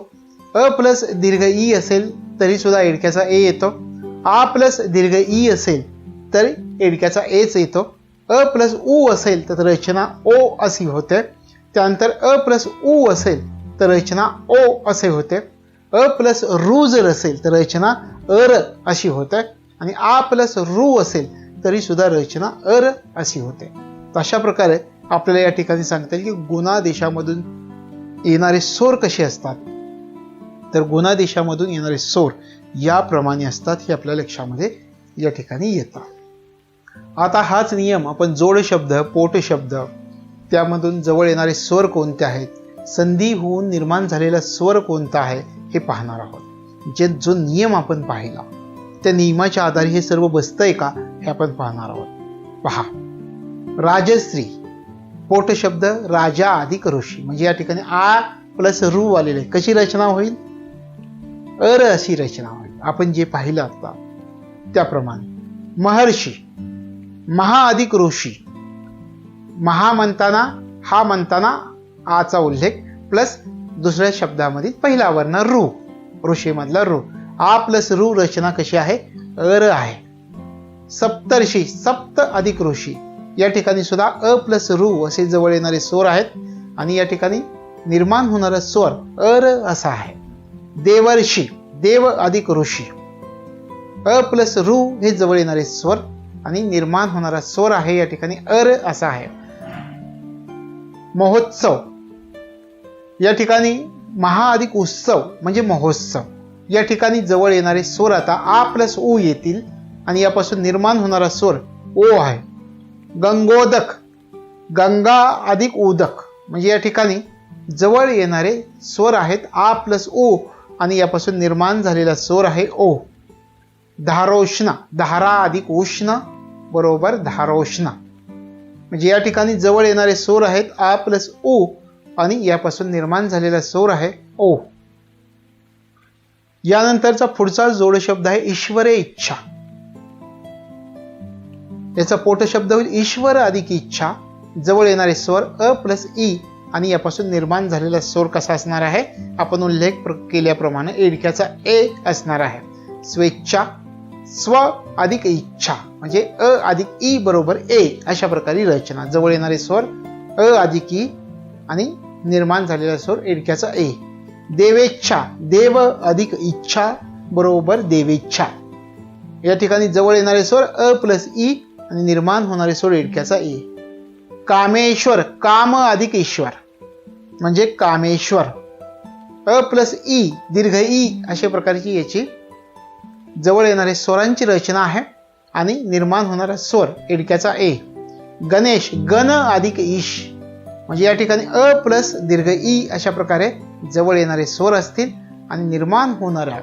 अ प्लस दीर्घ ई असेल तरी सुद्धा एडक्याचा ए येतो. आ प्लस दीर्घ ई असेल तर एडक्याचा एच येतो. अ प्लस उ असेल तर रचना ओ अशी होते. त्यानंतर अ प्लस उ असेल तर रचना ओ असे होते. अ प्लस रू जर असेल तर रचना अर अशी होते. आणि आ प्लस रू असेल तरी सुद्धा रचना अर अशी होते. तर अशा प्रकारे आपल्याला या ठिकाणी सांगता येईल की गुणादेशामधून येणारे स्वर कसे असतात. तर गुणादेशामधून येणारे स्वर याप्रमाणे असतात, हे आपल्या लक्षामध्ये या ठिकाणी येतात. आता हाच नियम आपण जोड शब्द, पोट शब्द त्यामधून जवळ येणारे स्वर कोणते आहेत, संधी होऊन निर्माण झालेला स्वर कोणता आहे हे पाहणार आहोत. जो नियम आपण पाहिला त्या नियमाच्या आधारे हे सर्व बसतंय का हे आपण पाहणार आहोत. पहा, राजश्री पोट शब्द राजा अधिक ऋषी. म्हणजे या ठिकाणी आ प्लस रू आलेले. कशी रचना होईल, अर अशी रचना होईल. आपण जे पाहिलं आता त्याप्रमाणे. महर्षी महा अधिक ऋषी. महा म्हणताना हा म्हणताना आचा उल्लेख प्लस दुसऱ्या शब्दामध्ये पहिला वर्ण रू, ऋषी मधला रू. आ प्लस रू रचना कशी आहे, अर आहे. सप्तर्षी सप्त अधिक ऋषी. या ठिकाणी सुद्धा अ प्लस रू असे जवळ येणारे स्वर आहेत आणि या ठिकाणी निर्माण होणारा स्वर अर असा आहे. देवर्षी देव अधिक ऋषी. अ प्लस रू हे जवळ येणारे स्वर आणि निर्माण होणारा स्वर आहे या ठिकाणी अर असा आहे. महोत्सव. या ठिकाणी महा अधिक उत्सव म्हणजे महोत्सव. या ठिकाणी जवळ येणारे स्वर आता आ प्लस उ येतील आणि यापासून निर्माण होणारा स्वर ओ आहे. गंगोदक गंगा अधिक उदक. म्हणजे या ठिकाणी जवळ येणारे स्वर आहेत आ प्लस उ आणि यापासून निर्माण झालेला स्वर आहे ओ. धारोष्ण धारा अधिक उष्ण बरोबर धारोष्ण. म्हणजे या ठिकाणी जवळ येणारे स्वर आहेत आ प्लस उ आणि यापासून निर्माण झालेला स्वर आहे ओ. यानंतरचा पुढचा जोड शब्द आहे ईश्वरे इच्छा. याचा पोटशब्द होईल ईश्वर अधिक इच्छा. जवळ येणारे स्वर अ प्लस ई आणि यापासून निर्माण झालेला स्वर कसा असणार आहे, आपण उल्लेख केल्याप्रमाणे एडक्याचा ए असणार आहे. स्वेच्छा, स्व अधिक इच्छा म्हणजे अ अधिक ई बरोबर ए अशा प्रकारे रचना. जवळ येणारे स्वर अ अधिक ई आणि निर्माण झालेला स्वर एडक्याचा ए. देवेच्छा, देव अधिक इच्छा बरोबर देवेच्छा. या ठिकाणी जवळ येणारे स्वर अ प्लस ई आणि निर्माण होणारे स्वर एडक्याचा ए. कामेश्वर, काम अधिक ईश्वर म्हणजे कामेश्वर. अ प्लस ई दीर्घ ई अशा प्रकारची याची जवळ येणारे स्वरांची रचना आहे आणि निर्माण होणारा स्वर एडक्याचा ए. गणेश, गण अधिक ईश म्हणजे या ठिकाणी अ प्लस दीर्घ ई अशा प्रकारे जवळ येणारे स्वर असतील आणि निर्माण होणारा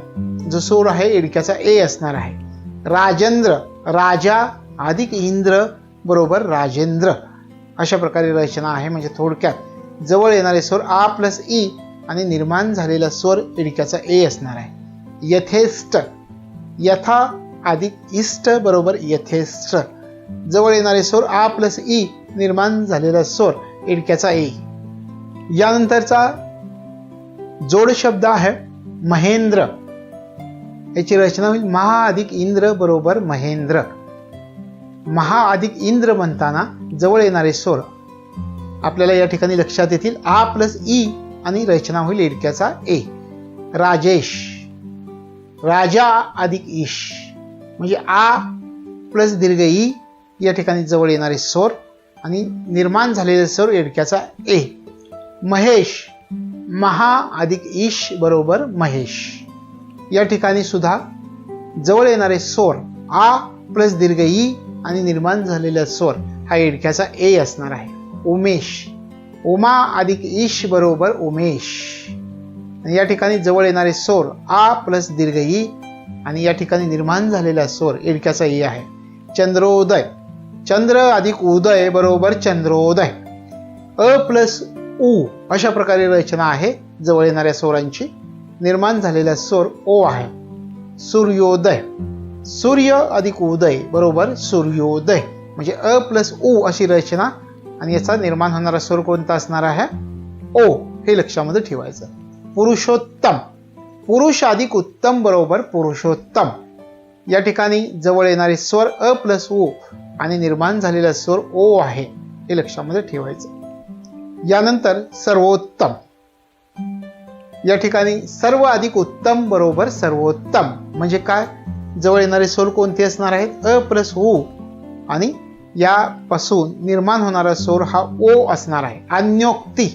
जो स्वर आहे एडक्याचा ए असणार आहे. राजेंद्र, राजा अधिक इंद्र बरोबर राजेंद्र अशा प्रकारे रचना आहे. म्हणजे थोडक्यात जवळ येणारे स्वर आ प्लस ई आणि निर्माण झालेला स्वर एडक्याचा ए असणार आहे. यथेष्ट, यथा अधिक इष्ट बरोबर यथेष्ट. जवळ येणारे स्वर आ प्लस ई निर्माण झालेला स्वर एडक्याचा ए. यानंतरचा जोड शब्द आहे महेंद्र. याची रचना होईल महा अधिक इंद्र बरोबर महेंद्र. महा अधिक इंद्र म्हणताना जवळ येणारे स्वर आपल्याला या ठिकाणी लक्षात येतील आ प्लस ई आणि रचना होईल एडक्याचा ए. राजेश, राजा अधिक ईश म्हणजे आ प्लस दीर्घ ई या ठिकाणी जवळ येणारे स्वर आणि निर्माण झालेले स्वर एडक्याचा ए. महेश, महा अधिक ईश बरोबर महेश. या ठिकाणी सुद्धा जवळ येणारे स्वर आ प्लस दीर्घ ई आणि निर्माण झालेला स्वर हा एडक्याचा ए असणार आहे. उमेश, उमा अधिक ईश बरोबर उमेश. या ठिकाणी जवळ येणारे स्वर आ प्लस दीर्घ ई आणि या ठिकाणी निर्माण झालेला स्वर एडक्याचा ई आहे. चंद्रोदय, चंद्र अधिक उदय बरोबर चंद्रोदय. अ प्लस उ अशा प्रकारे रचना आहे जवळ येणाऱ्या स्वरांची. निर्माण झालेला स्वर ओ आहे. सूर्योदय, सूर्य अधिक उदय बरोबर सूर्योदय म्हणजे अ प्लस उ अशी रचना आणि याचा निर्माण होणारा स्वर कोणता असणार आहे, ओ. हे लक्षामध्ये ठेवायचं. पुरुषोत्तम, पुरुष अधिक उत्तम बरोबर पुरुषोत्तम. या ठिकाणी जवळ येणारे स्वर अ प्लस उ आणि निर्माण झालेला स्वर ओ आहे हे लक्षामध्ये ठेवायचं. यानंतर सर्वोत्तम. या ठिकाणी सर्व अधिक उत्तम बरोबर सर्वोत्तम म्हणजे काय, जवळ येणारे स्वर कोणते असणार आहेत, अ प्लस उ आणि यापासून निर्माण होणारा स्वर हा ओ असणार आहे. अन्योक्ती,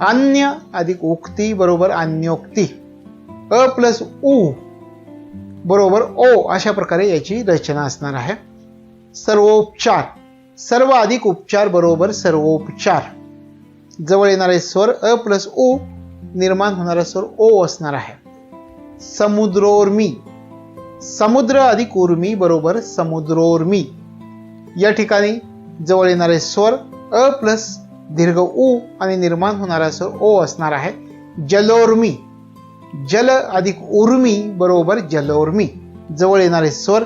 अन्य अधिक उक्ती बरोबर अन्योक्ती. अ प्लस उ बरोबर ओ अशा प्रकारे याची रचना असणार आहे. सर्वोपचार, सर्व अधिक उपचार बरोबर सर्वोपचार. जवळ येणारे स्वर अ प्लस उ निर्माण होणारा स्वर ओ असणार आहे. समुद्रोर्मी, समुद्र अधिक उर्मी बरोबर समुद्रोर्मी. या ठिकाणी जवळ येणारे स्वर अ प्लस दीर्घ उ आणि निर्माण होणारा स्वर ओ असणार आहे. जलोर्मी, जल अधिक उर्मी बरोबर जलोर्मी. जवळ येणारे स्वर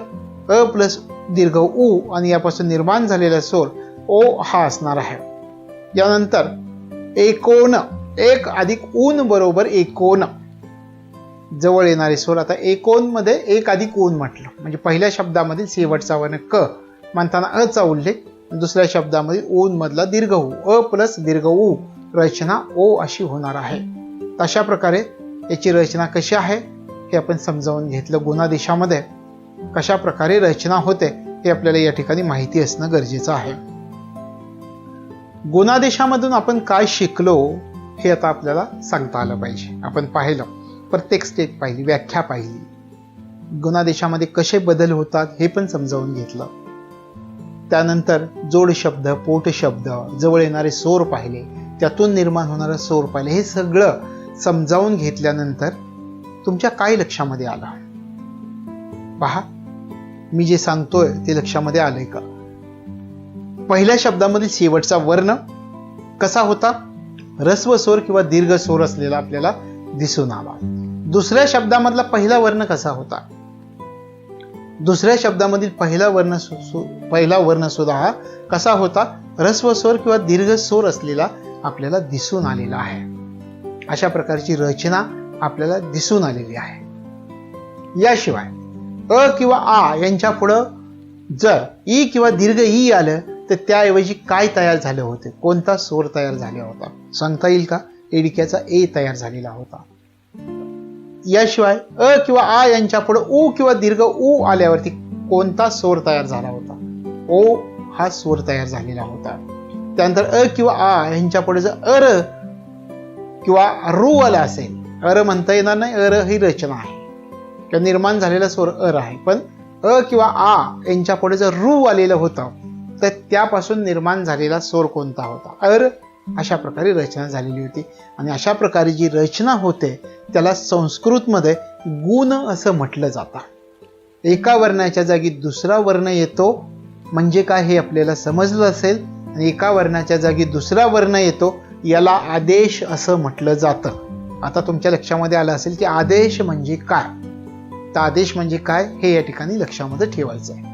अ प्लस दीर्घ उ आणि यापासून निर्माण झालेला स्वर ओ हा असणार आहे. यानंतर एकोन, एक अधिक ऊन बरोबर एकोन. जवळ येणारे स्वर आता एकोन मध्ये एक अधिक ऊन म्हटलं म्हणजे पहिल्या शब्दामधील शेवटचा वर्ण क म्हणताना अ चा उल्लेख, दुसऱ्या शब्दामध्ये ऊन मधला दीर्घ ऊ, अ प्लस दीर्घ ऊ रचना ओ अशी होणार आहे. अशा प्रकारे याची रचना कशी आहे हे आपण समजावून घेतलं. गुणादेशामध्ये कशा प्रकारे रचना होते हे आपल्याला या ठिकाणी माहिती असणं गरजेचं आहे. गुणादेशामधून आपण काय शिकलो हे आता आपल्याला सांगता आलं पाहिजे. आपण पाहिलं, प्रत्येक स्टेप पाहिली, व्याख्या पाहिली, गुणादेशामध्ये कसे बदल होतात हे पण समजावून घेतलं. त्यानंतर जोड शब्द, पोट शब्द, जवळ येणारे स्वर पाहिले, त्यातून निर्माण होणारा स्वर पाहिले. हे सगळं समजावून घेतल्यानंतर तुमच्या काय लक्षामध्ये आलं पहा. मी जे सांगतोय ते लक्षामध्ये आलंय का? पहिल्या शब्दामधील शेवटचा वर्ण कसा होता, ऱ्हस्व स्वर किंवा दीर्घ स्वर असलेला आपल्याला दिसून आला. दुसऱ्या शब्दामधला पहिला वर्ण कसा होता, दुसऱ्या शब्दामधील पहिला वर्ण सुद्धा हा कसा होता, ऱ्हस्व स्वर किंवा दीर्घ स्वर असलेला आपल्याला दिसून आलेला आहे. अशा प्रकारची रचना आपल्याला दिसून आलेली आहे. याशिवाय अ किंवा आ यांच्या पुढं जर ई किंवा दीर्घ ई आलं तर त्याऐवजी काय तयार झाले होते, कोणता स्वर तयार झाला होता सांगता येईल का? एडिक्याचा ए तयार झालेला होता. याशिवाय अ किंवा आ यांच्या पुढे उ किंवा दीर्घ उ आल्यावरती कोणता स्वर तयार झाला होता? ओ हा स्वर तयार झालेला होता. त्यानंतर अ किंवा आ यांच्या पुढे जर अर किंवा रू आला असेल, अर म्हणता येणार नाही, अर ही रचना आहे किंवा निर्माण झालेला स्वर अर आहे, पण अ किंवा आ यांच्या पुढे जर रू आलेलं होतं तर त्यापासून निर्माण झालेला स्वर कोणता होता? अर. अशा प्रकारे रचना झालेली होती. आणि अशा प्रकारे जी रचना होते त्याला संस्कृतमध्ये गुण असं म्हटलं जातं. एका वर्णाच्या जागी दुसरा वर्ण येतो म्हणजे काय हे आपल्याला समजलं असेल. आणि एका वर्णाच्या जागी दुसरा वर्ण येतो याला आदेश असं म्हटलं जातं. आता तुमच्या लक्षामध्ये आलं असेल की आदेश म्हणजे काय, तर आदेश म्हणजे काय हे या ठिकाणी लक्षामध्ये ठेवायचं आहे.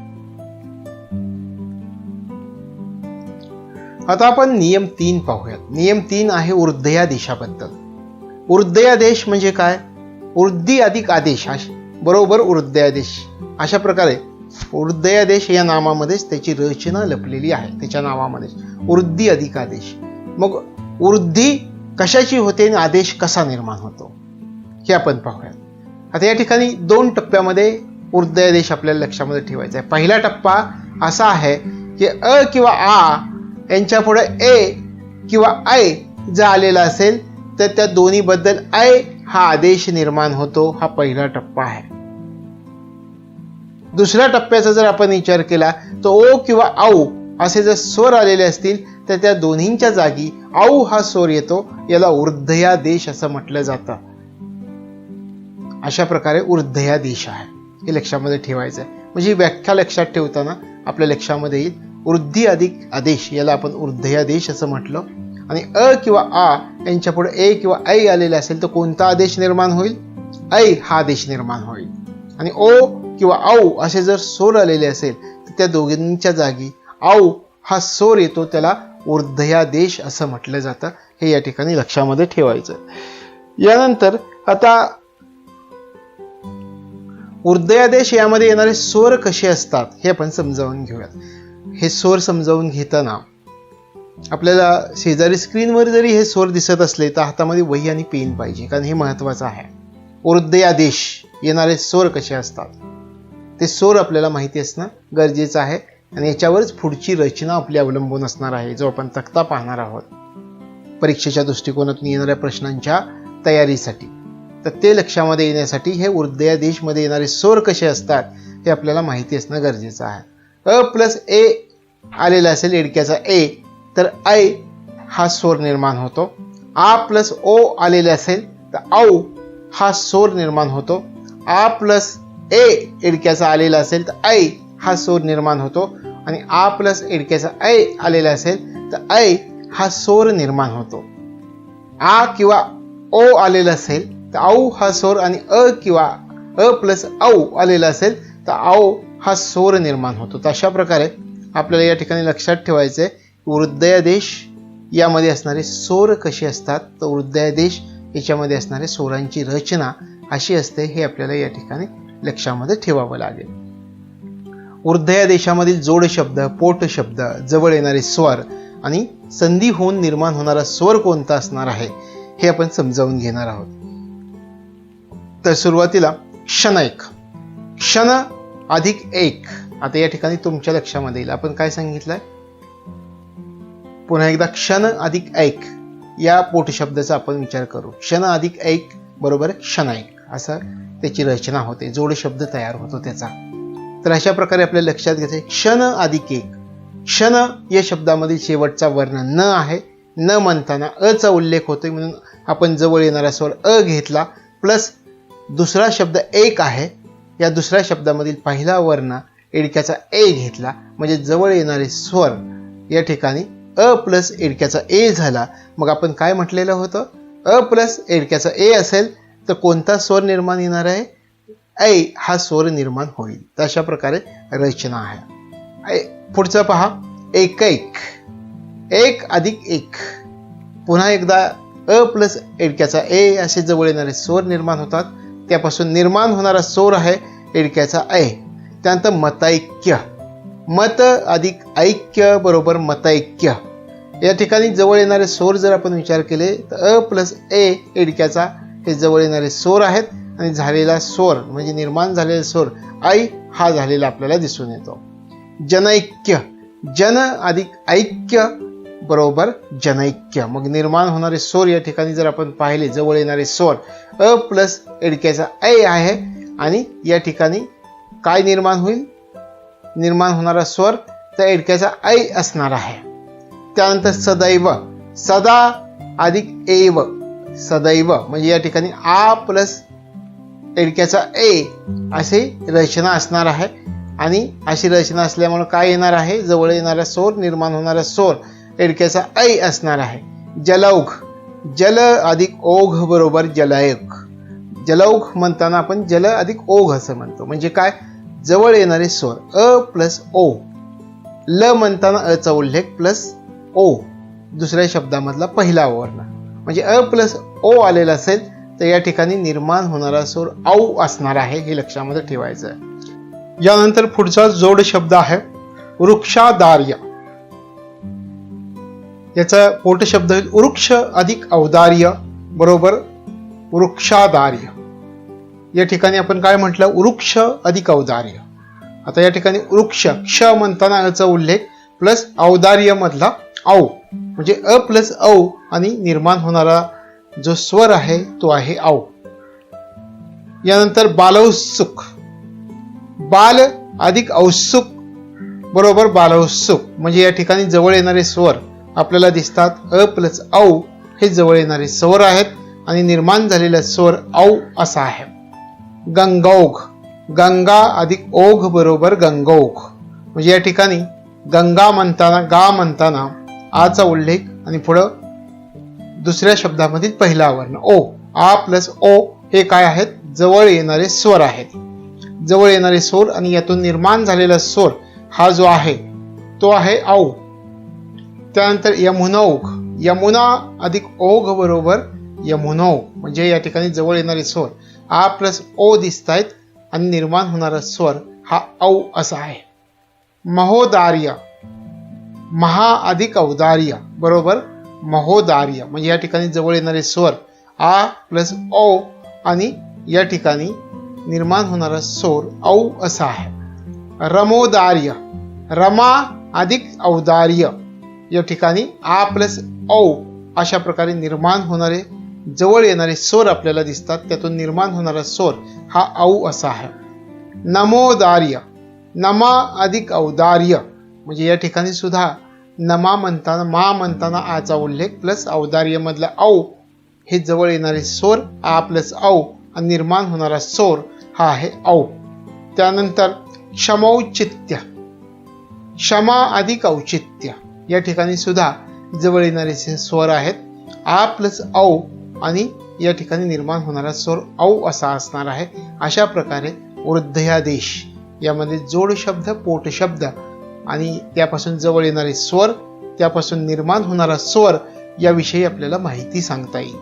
आता आपण नियम 3 पाहूयात. नियम 3 आहे ऊर्ध्यादेशाबद्दल. ऊर्ध्यादेश म्हणजे काय? ऊर्ध्वी अधिक आदेश बरोबर ऊर्ध्यादेश. अशा प्रकारे ऊर्ध्यादेश या नामामध्येच त्याची रचना लपलेली आहे, त्याच्या नावामध्ये ऊर्ध्वी अधिक आदेश. मग ऊर्ध्वी कशाची होते आणि आदेश कसा निर्माण होतो हे आपण पाहूयात. आता या ठिकाणी 2 टप्प्यामध्ये ऊर्ध्यादेश आपल्याला लक्षामध्ये ठेवायचा आहे. पहिला टप्पा असा आहे की अ किंवा आ यांच्या पुढे ए किंवा ऐ जर आलेला असेल तर त्या दोन्ही बद्दल ऐ हा आदेश निर्माण होतो. हा पहिला टप्पा आहे. दुसऱ्या टप्प्याचा जर आपण विचार केला तर ओ किंवा औ असे जर स्वर आलेले असतील तर त्या दोन्हींच्या जागी औ हा स्वर येतो. याला ऊर्ध्यादेश असं म्हटलं जातं. अशा प्रकारे ऊर्ध्यादेश आहे, हे लक्षामध्ये ठेवायचं आहे. म्हणजे व्याख्या लक्षात ठेवताना आपल्या लक्षामध्ये येईल ऊर्ध्वी अधिक आदेश, याला आपण ऊर्ध्यादेश असं म्हटलं. आणि अ किंवा आ यांच्या पुढे ए किंवा ऐ आलेले असेल तर कोणता आदेश निर्माण होईल? ऐ हा आदेश निर्माण होईल. आणि ओ किंवा औ असे जर स्वर आलेले असेल तर त्या दोघींच्या जागी औ हा स्वर येतो, त्याला ऊर्ध्यादेश असं म्हटलं जातं. हे या ठिकाणी लक्षामध्ये ठेवायचं. यानंतर आता ऊर्ध्यादेश यामध्ये येणारे स्वर कसे असतात हे आपण समजावून घेऊयात. हे स्वर समजावून घेताना आपल्याला शेजारी स्क्रीनवर जरी हे स्वर दिसत असले तर हातामध्ये वही आणि पेन पाहिजे, कारण हे महत्वाचं आहे. ऊर्ध्यादेश येणारे स्वर कसे असतात ते स्वर आपल्याला माहिती असणं गरजेचं आहे. आणि याच्यावरच पुढची रचना आपली अवलंबून असणार आहे, जो आपण तक्ता पाहणार आहोत परीक्षेच्या दृष्टिकोनातून येणाऱ्या प्रश्नांच्या तयारीसाठी. तर ते लक्षामध्ये येण्यासाठी हे ऊर्ध्यादेश मध्ये येणारे स्वर कसे असतात हे आपल्याला माहिती असणं गरजेचं आहे. अ प्लस ए आलेला असेल एडक्याचा ए तर ऐ हा स्वर निर्माण होतो. आ प्लस ओ आलेले असेल तर औ हा स्वर निर्माण होतो. आ प्लस ए एडक्याचा आलेला असेल तर ऐ हा स्वर निर्माण होतो. आणि आ प्लस एडक्याचा ऐ आलेला असेल तर ऐ हा स्वर निर्माण होतो. आ किंवा ओ आलेला असेल तर औ हा स्वर, आणि अ किंवा अ प्लस औ आलेला असेल तर औ हा स्वर निर्माण होतो. तर अशा प्रकारे आपल्याला या ठिकाणी लक्षात ठेवायचं आहे ऊर्ध्यादेश यामध्ये असणारे स्वर कसे असतात. तर ऊर्ध्यादेश याच्यामध्ये असणारे स्वरांची रचना अशी असते, हे आपल्याला या ठिकाणी लक्षामध्ये ठेवावं लागेल. ऊर्ध्यादेशामधील जोड शब्द, पोट शब्द, जवळ येणारे स्वर आणि संधी होऊन निर्माण होणारा स्वर कोणता असणार आहे हे आपण समजावून घेणार आहोत. तर सुरुवातीला क्षणैक. क्षण अधिक एक. आता या ठिकाणी तुमच्या लक्षामध्ये येईल आपण काय सांगितलंय. पुन्हा एकदा क्षण अधिक ऐक या पोट शब्दाचा आपण विचार करू. क्षण अधिक ऐक बरोबर क्षणैक असं त्याची रचना होते, जोड शब्द तयार होतो त्याचा. तर अशा प्रकारे आपल्या लक्षात घ्यायचं क्षण अधिक एक. क्षण या शब्दामधील शेवटचा वर्ण न आहे. न म्हणताना अ चा उल्लेख होतोय म्हणून आपण जवळ येणारा स्वर अ घेतला, प्लस दुसरा शब्द एक आहे, या दुसऱ्या शब्दामधील पहिला वर्ण एडक्याचा ए घेतला, म्हणजे जवळ येणारे स्वर या ठिकाणी अ प्लस एडक्याचा ए झाला. मग आपण काय म्हटलेलं होतं, अ प्लस एडक्याचा ए असेल तर कोणता स्वर निर्माण येणार आहे, ऐ हा स्वर निर्माण होईल. तर अशा प्रकारे रचना आहे. पुढचं पहा, एकैक, एक अधिक एक. पुन्हा एकदा अ प्लस एडक्याचा ए असे जवळ येणारे स्वर निर्माण होतात. त्यापासून निर्माण होणारा स्वर आहे एडक्याचा ऐ. त्यानंतर मतैक्य, मत अधिक ऐक्य बरोबर मतैक्य. या ठिकाणी जवळ येणारे स्वर जर आपण विचार केले तर अ प्लस ए एडक्याचा हे जवळ येणारे स्वर आहेत आणि झालेला स्वर म्हणजे निर्माण झालेला स्वर ऐ हा झालेला आपल्याला दिसून येतो. जनैक्य, जन अधिक ऐक्य बरोबर जनैक्य. मग निर्माण होणारे स्वर या ठिकाणी जर आपण पाहिले जवळ येणारे स्वर अ प्लस एडक्याचा ऐ आहे आणि या ठिकाणी काय निर्माण होईल, निर्माण होणारा स्वर तर एडक्याचा ऐ असणार आहे. त्यानंतर सदैव, सदा अधिक एव, सदैव म्हणजे या ठिकाणी आ प्लस एडक्याचा ए असे रचना असणार आहे आणि अशी रचना असल्यामुळे काय येणार आहे, जवळ येणारा स्वर निर्माण होणारा स्वर एडक्याचा ऐ असणार आहे. जलौघ, जल अधिक ओघ बरोबर जलौघ. जलौघ म्हणताना आपण जल अधिक ओघ असं म्हणतो. म्हणजे काय, जवळ येणारे स्वर अ प्लस ओ. ल म्हणताना अचा उल्लेख प्लस ओ, दुसऱ्या शब्दामधला पहिला वर्ण. म्हणजे अ प्लस ओ आलेला असेल तर या ठिकाणी निर्माण होणारा स्वर औ असणार आहे, हे लक्षामध्ये ठेवायचं आहे. यानंतर पुढचा जोड शब्द आहे वृक्षादार्य. याचा पोट शब्द वृक्ष अधिक औदार्य बरोबर वृक्षादार्य. या ठिकाणी आपण काय म्हटलं, वृक्ष अधिक औदार्य. आता या ठिकाणी वृक्ष, क्ष म्हणताना अचा उल्लेख प्लस औदार्य मधला औ म्हणजे अ प्लस औ आणि निर्माण होणारा जो स्वर आहे तो आहे औ. यानंतर बालौत्सुक, बाल अधिक औत्सुक बरोबर बालौत्सुक. म्हणजे या ठिकाणी जवळ येणारे स्वर आपल्याला दिसतात अ प्लस औ हे जवळ येणारे स्वर आहेत आणि निर्माण झालेला स्वर औ असा आहे. गंगौघ, गंगा अधिक ओघ बरोबर गंगौघ. म्हणजे या ठिकाणी गंगा म्हणताना गा म्हणताना आचा उल्लेख आणि पुढं दुसऱ्या शब्दामधील पहिला वर्ण ओ. आ प्लस ओ हे काय आहेत, जवळ येणारे स्वर आहेत. जवळ येणारे स्वर आणि यातून निर्माण झालेला स्वर हा जो आहे तो आहे औ. त्यानंतर यमुनौघ, यमुना अधिक ओघ बरोबर यमुनौ. म्हणजे या ठिकाणी जवळ येणारे स्वर आ प्लस ओ दिसत आहेत आणि निर्माण होणारा स्वर हा औ असा आहे. महोदार्य, महा अधिक औदार्य बरोबर महोदार्य. म्हणजे या ठिकाणी जवळ येणारे स्वर आ प्लस ओ आणि या ठिकाणी निर्माण होणारा स्वर औ असा आहे. रमोदार्य, रमा अधिक औदार्य. या ठिकाणी आ प्लस औ अशा प्रकारे निर्माण होणारे जवळ येणारे स्वर आपल्याला दिसतात. त्यातून निर्माण होणारा स्वर हा औ असा आहे. नमोदार्य, नमा अधिक औदार्य. म्हणजे या ठिकाणी सुद्धा नमा म्हणताना मा म्हणताना आचा उल्लेख प्लस औदार्य मधला औ हे जवळ येणारे स्वर आ प्लस औ आणि निर्माण होणारा स्वर हा आहे औ. त्यानंतर क्षमौचित्य, क्षमा अधिक औचित्य. या ठिकाणी सुद्धा जवळ येणारे स्वर आहेत आ प्लस औ आणि या ठिकाणी निर्माण होणारा स्वर औ असा असणार आहे. अशा प्रकारे वृद्धयादेश यामध्ये जोड शब्द, पोट शब्द आणि त्यापासून जवळ येणारे स्वर, त्यापासून निर्माण होणारा स्वर याविषयी आपल्याला माहिती सांगता येईल.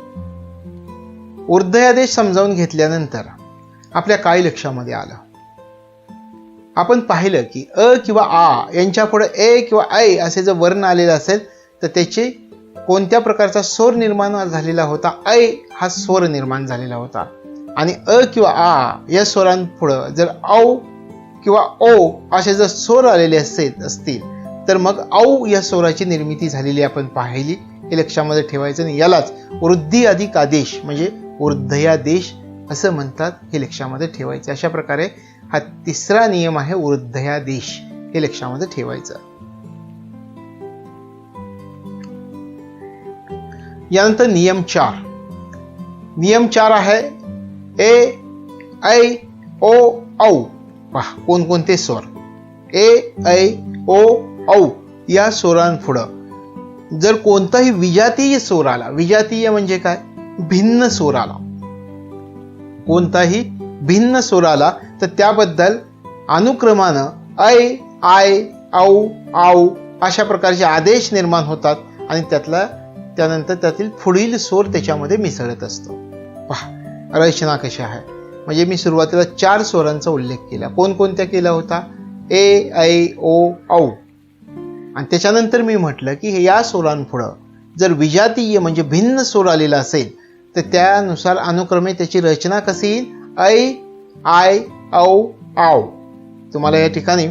वृद्धयादेश समजावून घेतल्यानंतर आपल्या काय लक्षामध्ये आलं, आपण पाहिलं की अ किंवा आ यांच्या पुढे ए किंवा ऐ असे जर वर्ण आलेला असेल तर त्याचे कोणत्या प्रकारचा स्वर निर्माण झालेला होता, ऐ हा स्वर निर्माण झालेला होता. आणि अ किंवा आ या स्वरांपुढं जर औ किंवा ओ असे जर स्वर आलेले असतील तर मग औ या स्वराची निर्मिती झालेली आपण पाहिली, हे लक्षामध्ये ठेवायचं. आणि यालाच वृद्धी अधिक आदेश म्हणजे वृद्धयादेश असं म्हणतात, हे लक्षामध्ये ठेवायचं. अशा प्रकारे हा तिसरा नियम आहे वृद्धयादेश, हे लक्षामध्ये ठेवायचं. यानंतर नियम 4. नियम 4 आहे ए ऐ ओ औ. पहा कोणकोणते स्वर ए ऐ ओ औ या स्वरांपुढं जर कोणताही विजातीय स्वर आला, विजातीय म्हणजे काय, भिन्न स्वर आला, कोणताही भिन्न सूर आला तर त्याबद्दल अनुक्रमानं ऐ, आय, औ, आऊ अशा प्रकारचे आदेश निर्माण होतात आणि त्यानंतर त्यातील पुढील स्वर त्याच्यामध्ये मिसळत असतो. पहा रचना कशी आहे. म्हणजे मी सुरुवातीला 4 स्वरांचा उल्लेख केला. कोणकोणत्या केला होता? ए, ऐ, ओ, औ. आणि त्याच्यानंतर मी म्हटलं की या स्वरांपुढं जर विजातीय म्हणजे भिन्न स्वर आलेला असेल तर त्यानुसार अनुक्रमे त्याची रचना कशी येईल? ऐ, आय, औ, आव. तुम्हाला या ठिकाणी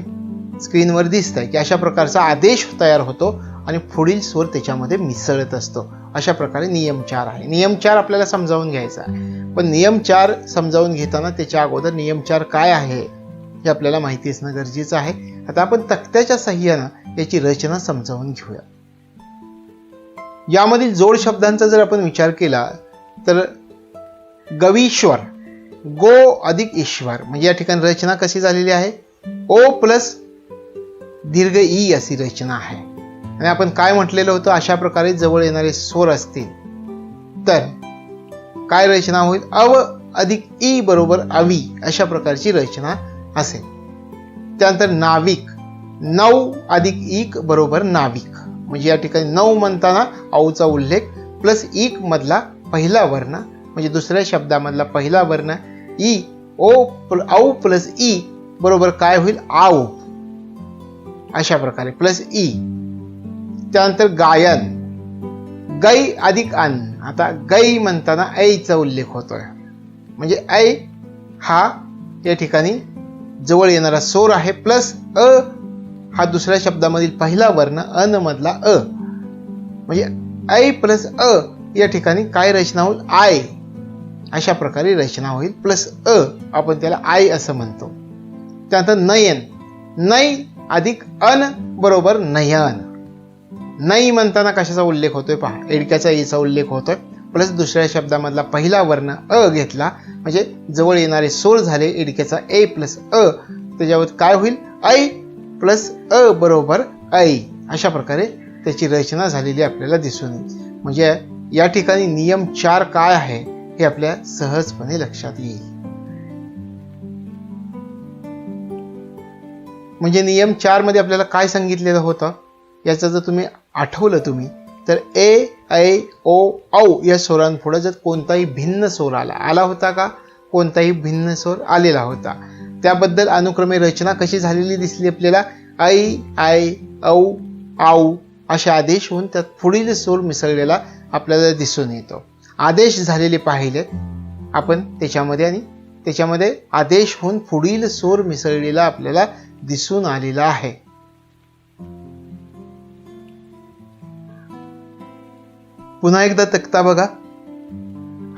स्क्रीनवर दिसतंय की अशा प्रकारचा आदेश तयार होतो आणि पुढील स्वर त्याच्यामध्ये मिसळत असतो. अशा प्रकारे नियम 4 आहे. नियम 4 आपल्याला समजावून घ्यायचा आहे, पण नियम 4 समजावून घेताना त्याच्या अगोदर नियम 4 काय आहे हे आपल्याला माहिती असणं गरजेचं आहे. आता आपण तक्त्याच्या साहाय्यानं याची रचना समजावून घेऊया. यामधील जोड शब्दांचा जर आपण विचार केला तर गवीश्वर, गो अधिक ईश्वर, म्हणजे या ठिकाणी रचना कशी झालेली आहे? ओ प्लस दीर्घ ई अशी रचना आहे. आणि आपण काय म्हटलेलं होतं? अशा प्रकारे जवळ येणारे स्वर असतील तर काय रचना होईल? अव अधिक ई बरोबर अवी अशा प्रकारची रचना असेल. त्यानंतर नाविक, नऊ अधिक इक बरोबर नाविक, म्हणजे या ठिकाणी नऊ म्हणताना औचा उल्लेख प्लस इक मधला पहिला वर्ण म्हणजे दुसऱ्या शब्दामधला पहिला वर्ण ई, औ प्लस ई बरोबर काय होईल? आऊ अशा प्रकारे प्लस ई. त्यानंतर गायन, गै अधिक अन. आता गै म्हणताना ऐचा उल्लेख होतोय, म्हणजे ऐ हा या ठिकाणी जवळ येणारा स्वर आहे प्लस अ हा दुसऱ्या शब्दामधील पहिला वर्ण अन मधला अ, म्हणजे ऐ प्लस अ या ठिकाणी काय रचना होईल? आय अशा प्रकारे रचना होईल प्लस अ, आपण त्याला आय असं म्हणतो. त्यानंतर नयन, नै अधिक अन बरोबर नयन. नै म्हणताना कशाचा उल्लेख होतोय? पहा एडक्याचा ईचा उल्लेख होतोय प्लस दुसऱ्या शब्दामधला पहिला वर्ण अ घेतला म्हणजे जवळ येणारे स्वर झाले एडक्याचा ए प्लस अ, त्याच्यावर काय होईल? ऐ प्लस अ बरोबर ऐ. अशा प्रकारे त्याची रचना झालेली आपल्याला दिसून येईल. म्हणजे या ठिकाणी नियम 4 काय आहे हे आपल्या सहजपणे लक्षात येईल. म्हणजे नियम 4 मध्ये आपल्याला काय सांगितलेलं होतं याचं जर तुम्ही आठवलं तर ए, ऐ, ओ, औ या स्वरांपुढे जर कोणताही भिन्न स्वर आला होता का? कोणताही भिन्न स्वर आलेला होता. त्याबद्दल अनुक्रमे रचना कशी झालेली दिसली आपल्याला? ऐ, आय, औ, आऊ असे आदेश होऊन त्यात पुढील स्वर मिसळलेला आपल्याला दिसून येतो. आदेश झालेले पाहिले आपण त्याच्यामध्ये आणि त्याच्यामध्ये आदेश होऊन पुढील स्वर मिसळलेला आपल्याला दिसून आलेला आहे. पुन्हा एकदा तक्ता बघा.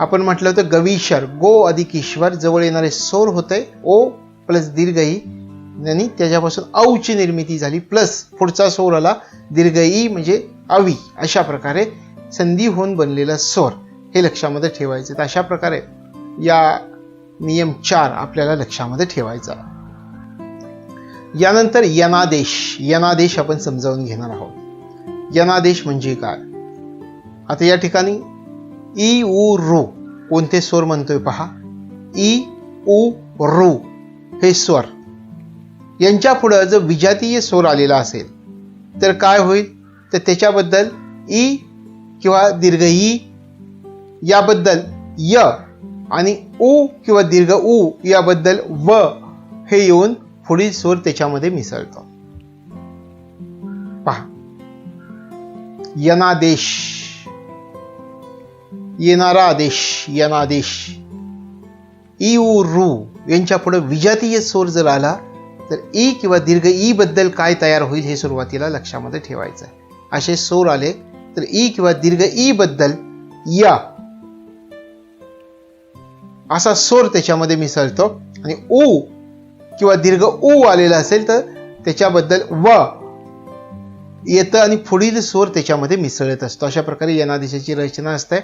आपण म्हटलं होतं गवीश्वर, गो अधिक ईश्वर, जवळ येणारे स्वर होते ओ प्लस दीर्घ ई आणि त्याच्यापासून औची निर्मिती झाली प्लस पुढचा स्वर आला दीर्घ ई म्हणजे अवी. अशा प्रकारे संधी होऊन बनलेला स्वर हे लक्षामध्ये ठेवायचे. तर अशा प्रकारे या नियम 4 आपल्याला लक्षामध्ये ठेवायचा. यानंतर यनादेश आपण समजावून घेणार आहोत. यनादेश म्हणजे काय? आता या ठिकाणी ई, उ, रू कोणते स्वर म्हणतोय पहा. ई, उ, रू हे स्वर यांच्या पुढे जर विजातीय स्वर आलेला असेल तर काय होईल? तर त्याच्याबद्दल ई किंवा दीर्घ ई याबद्दल य आणि उ किंवा दीर्घ उ याबद्दल व हे येऊन पुढील स्वर त्याच्यामध्ये मिसळतो. पहा यनादेश, येणारा आदेश यनादेश. ई, उ, रू यांच्या पुढे विजातीय स्वर जर आला तर ई किंवा दीर्घ ई बद्दल काय तयार होईल हे सुरुवातीला लक्षामध्ये ठेवायचं आहे. असे स्वर आले तर ई किंवा दीर्घ ई बद्दल या असा स्वर त्याच्यामध्ये मिसळतो आणि उ किंवा दीर्घ उ आलेला असेल तर त्याच्याबद्दल व येतं आणि पुढील स्वर त्याच्यामध्ये मिसळत असतो. अशा प्रकारे यनादेशाची रचना असते.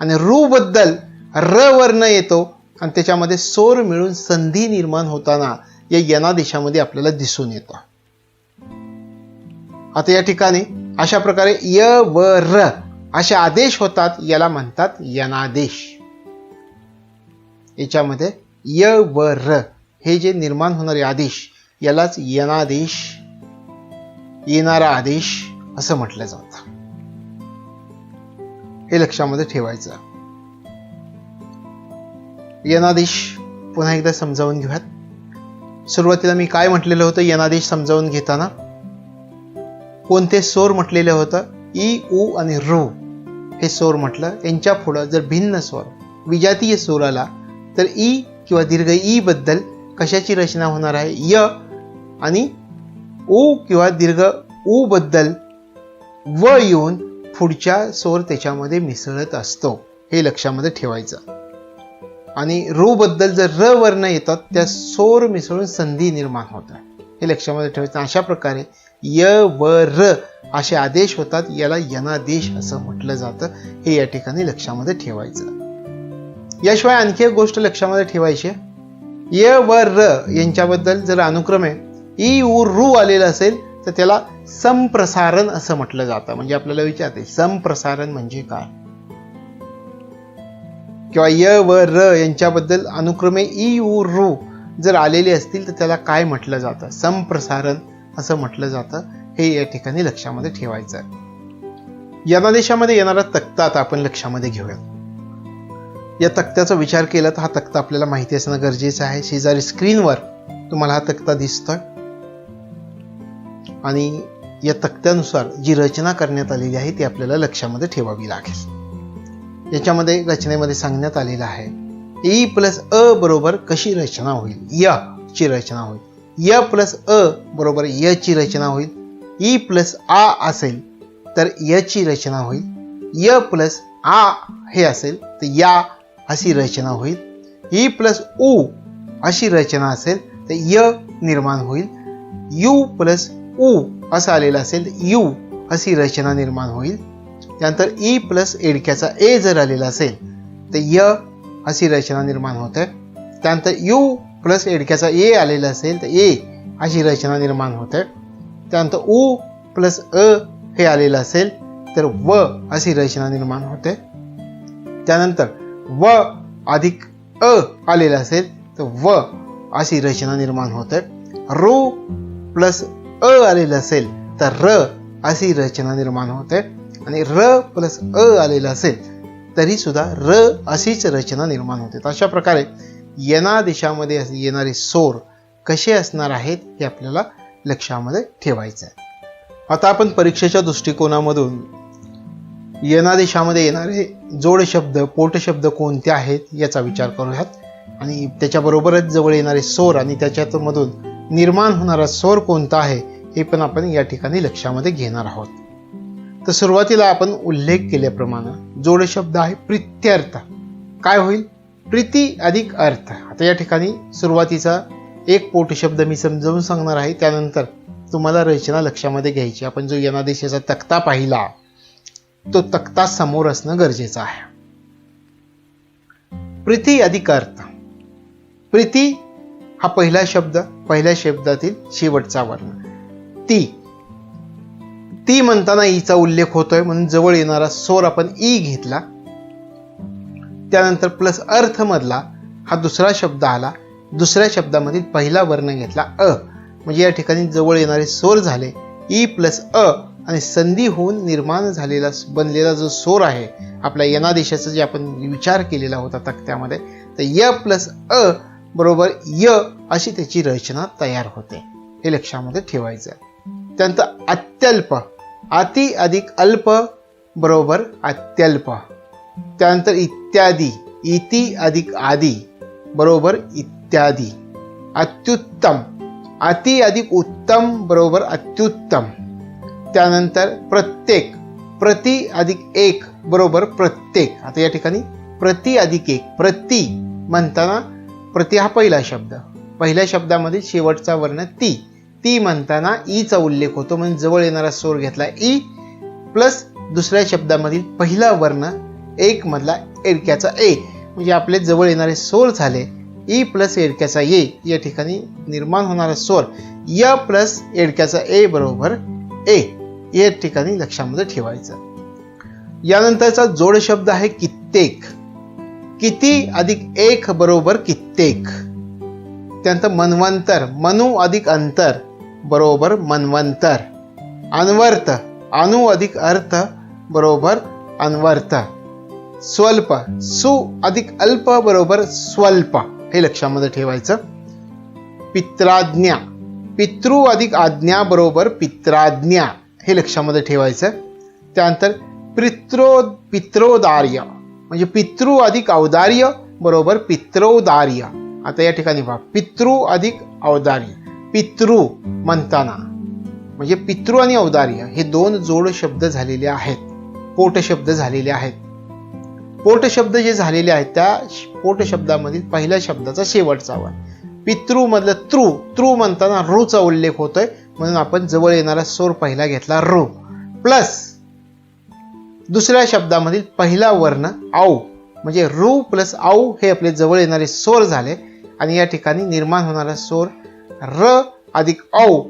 आणि रू बद्दल र वर्ण येतो आणि त्याच्यामध्ये स्वर मिळून संधी निर्माण होताना या यनादेशामध्ये आपल्याला दिसून येतो. आता या ठिकाणी अशा प्रकारे य व र असे आदेश होतात, याला म्हणतात यनादेश. याच्यामध्ये य व र हे जे निर्माण होणारे आदेश यालाच यनादेश, येणारा आदेश असं म्हटलं जातं. हे लक्षामध्ये ठेवायचं. यनादेश पुन्हा एकदा समजावून घेऊयात. सुरुवातीला मी काय म्हटलेलं होतं यनादेश समजावून घेताना? कोणते स्वर म्हटलेलं होतं? ई, उ आणि रू हे स्वर म्हटलं. यांच्या पुढं जर भिन्न स्वर विजातीय स्वर आला तर ई किंवा दीर्घ ई बद्दल कशाची रचना होणार आहे? य. आणि उ किंवा दीर्घ उ बद्दल व येऊन पुढच्या स्वर त्याच्यामध्ये मिसळत असतो. हे लक्षामध्ये ठेवायचं. आणि रू बद्दल जर र वर्ण येतात त्या स्वर मिसळून संधी निर्माण होतात. हे लक्षामध्ये ठेवायचं. अशा प्रकारे य व र असे आदेश होतात. याला यनादेश असं म्हटलं जातं. हे या ठिकाणी लक्षामध्ये ठेवायचं. याशिवाय आणखी एक गोष्ट लक्षामध्ये ठेवायची. य व र यांच्याबद्दल जर अनुक्रमे ई उ रू आलेलं असेल तर त्याला संप्रसारण असं म्हटलं जातं. म्हणजे आपल्याला विचारते संप्रसारण म्हणजे काय? किंवा य व र यांच्याबद्दल अनुक्रमे ई उ रू जर आलेले असतील तर त्याला काय म्हटलं जातं? संप्रसारण असं म्हटलं जातं. हे या ठिकाणी लक्षामध्ये ठेवायचं आहे. यनादेशामध्ये येणारा तक्ता आता आपण लक्षामध्ये घेऊया. या तक्त्याचा विचार केला तर हा तक्ता आपल्याला माहिती असणं गरजेचं आहे. शेजारी स्क्रीनवर तुम्हाला हा तक्ता दिसतोय आणि या तक्त्यानुसार जी रचना करण्यात आलेली आहे ती आपल्याला लक्षामध्ये ठेवावी लागेल. याच्यामध्ये रचनेमध्ये सांगण्यात आलेलं आहे ई प्लस अ बरोबर कशी रचना होईल? य ची रचना होईल. य प्लस अ बरोबर य ची रचना होईल. ई प्लस आ असेल तर य ची रचना होईल. य प्लस आ हे असेल तर या अशी रचना होईल. ई प्लस उ अशी रचना असेल तर य निर्माण होईल. यू प्लस उ असं आलेलं असेल तर यू अशी रचना निर्माण होईल. त्यानंतर ई प्लस एडक्याचा ए जर आलेला असेल तर य अशी रचना निर्माण होते. त्यानंतर यू प्लस एडक्याचा ए आलेला असेल तर ए अशी रचना निर्माण होते. त्यानंतर उ प्लस अ हे आलेलं असेल तर व अशी रचना निर्माण होते. त्यानंतर व अधिक अ आलेला असेल तर व अशी रचना निर्माण होते. रू प्लस अ आलेलं असेल तर र अशी रचना निर्माण होते. आणि र प्लस अ आलेलं असेल तरी सुद्धा र अशीच रचना निर्माण होते. अशा प्रकारे यनादेशामध्ये येणारे स्वर कसे असणार आहेत हे आपल्याला लक्षामध्ये ठेवायचं आहे. आता आपण परीक्षेच्या दृष्टिकोनामधून यनादेशामध्ये येणारे जोड शब्द, पोट शब्द कोणते आहेत याचा विचार करूयात. आणि त्याच्याबरोबरच जवळ येणारे स्वर आणि त्याच्यामधून निर्माण होणारा स्वर कोणता आहे हे पण आपण या ठिकाणी लक्षामध्ये घेणार आहोत. तर सुरुवातीला आपण उल्लेख केल्याप्रमाणे जोड शब्द आहे प्रीत्यर्थ. काय होईल? प्रीती अधिक अर्थ. आता या ठिकाणी सुरुवातीचा एक पोट शब्द मी समजावून सांगणार आहे. त्यानंतर तुम्हाला रचना लक्षामध्ये घ्यायची. आपण जो यनादेशाचा तक्ता पाहिला तो तक्ता समोर असणं गरजेचं आहे. प्रीती अधिक अर्थ. प्रीती हा पहिला शब्द, पहिल्या शब्दातील शेवटचा वर्ण. ती ती म्हणताना ईचा उल्लेख होतोय म्हणून जवळ येणारा स्वर आपण ई घेतला. त्यानंतर प्लस अर्थ मधला हा दुसरा शब्द आला. दुसऱ्या शब्दामधील पहिला वर्ण घेतला अ. म्हणजे या ठिकाणी जवळ येणारे स्वर झाले ई प्लस अ. आणि संधी होऊन निर्माण झालेला बनलेला जो स्वर आहे आपल्या यनादेशाचा जे आपण विचार केलेला होता तक्त्यामध्ये तर य प्लस अ बरोबर य अशी त्याची रचना तयार होते. हे लक्षामध्ये ठेवायचं. त्यानंतर अत्यल्प. अति अधिक अल्प बरोबर अत्यल्प. त्यानंतर इत्यादी. इति अधिक आदी बरोबर इत्यादी. अत्युत्तम. अति अधिक उत्तम बरोबर अत्युत्तम. त्यानंतर प्रत्येक. प्रति अधिक एक बरोबर प्रत्येक. आता या ठिकाणी प्रति अधिक एक. प्रति म्हणताना प्रति हा पहिला शब्द. पहिल्या शब्दामध्ये शेवटचा वर्ण ती. ती म्हणताना ईचा उल्लेख होतो म्हणून जवळ येणारा स्वर घेतला ई प्लस दुसऱ्या शब्दामधील पहिला वर्ण एक मधला एडक्याचा ए. म्हणजे आपले जवळ येणारे स्वर झाले ई प्लस एडक्याचा ए. या ठिकाणी निर्माण होणारा स्वर य प्लस एडक्याचा ए बरोबर ए. या ठिकाणी लक्षामध्ये ठेवायचं. यानंतरचा जोड शब्द आहे कित्येक. किती अधिक एक बरोबर कित्येक. त्यानंतर मन्वंतर, मनु अधिक अंतर बरोबर मन्वंतर. अन्वर्त, अनु अधिक अर्थ बरोबर अन्वर्त. स्वल्प, सु अधिक अल्प बरोबर स्वल्प, हे लक्षामध्ये ठेवायचं. पित्राज्ञा, पितृ अधिक आज्ञा बरोबर पित्राज्ञा, हे लक्षामध्ये ठेवायचं. त्यानंतर पित्रोदार्य, म्हणजे पितृ अधिक औदार्य बरोबर पित्रोदार्य. आता या ठिकाणी पहा, पितृ अधिक औदार्य, पितृ म्हणताना म्हणजे पितृ आणि औदार्य हे दोन जोड शब्द झालेले आहेत, पोट शब्द झालेले आहेत. पोट शब्द जे झालेले आहेत त्या पोट शब्दामधील पहिल्या शब्दाचा शेवटचा वर. पितृ मधलं तृ म्हणताना ऋचा उल्लेख होतोय, म्हणून आपण जवळ येणारा स्वर पहिला घेतला ऋ, प्लस दुसऱ्या शब्दामधील पहिला वर्ण औ, म्हणजे ऋ प्लस औ हे आपले जवळ येणारे स्वर झाले. आणि या ठिकाणी निर्माण होणारा स्वर र अधिक औ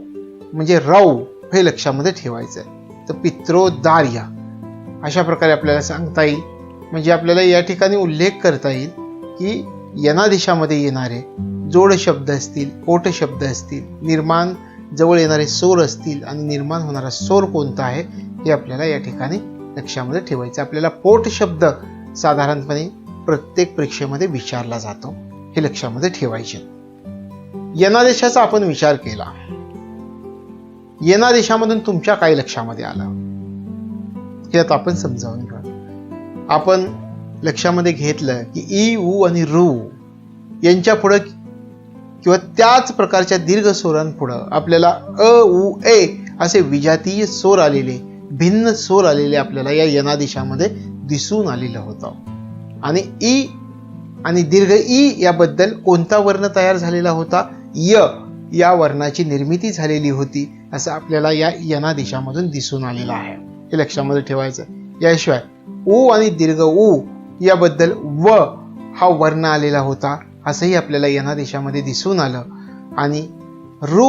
म्हणजे रौ, हे लक्षामध्ये ठेवायचं आहे. तर पित्रोदार्य अशा प्रकारे आपल्याला सांगता येईल. म्हणजे आपल्याला या ठिकाणी उल्लेख करता येईल की यनादेशामध्ये येणारे जोड शब्द असतील, पोट शब्द असतील, निर्माण जवळ येणारे स्वर असतील आणि निर्माण होणारा स्वर कोणता आहे हे आपल्याला या ठिकाणी लक्षामध्ये ठेवायचं. आपल्याला पोट शब्द साधारणपणे प्रत्येक परीक्षेमध्ये विचारला जातो, हे लक्षामध्ये ठेवायचे. यनादेशाचा आपण विचार केला, यनादेशामधून तुमच्या काय लक्षामध्ये आलं हे आता आपण समजावून घेऊ. आपण लक्षामध्ये घेतलं की ई, उ आणि ऋ यांच्या पुढे किंवा त्याच प्रकारच्या दीर्घ स्वरांपुढं आपल्याला अ, उ, ए असे विजातीय स्वर आलेले, भिन्न स्वर आलेले आपल्याला या यनादेशामध्ये दिसून आलेलं होतं. आणि ई आणि दीर्घ ई याबद्दल कोणता वर्ण तयार झालेला होता? य या वर्णाची निर्मिती झालेली होती, असं आपल्याला या यनादेशामधून दिसून आलेलं आहे, हे लक्षामध्ये ठेवायचं. याशिवाय उ आणि दीर्घ उ याबद्दल व हा वर्ण आलेला होता, असंही आपल्याला यनादेशामध्ये दिसून आलं. आणि ऋ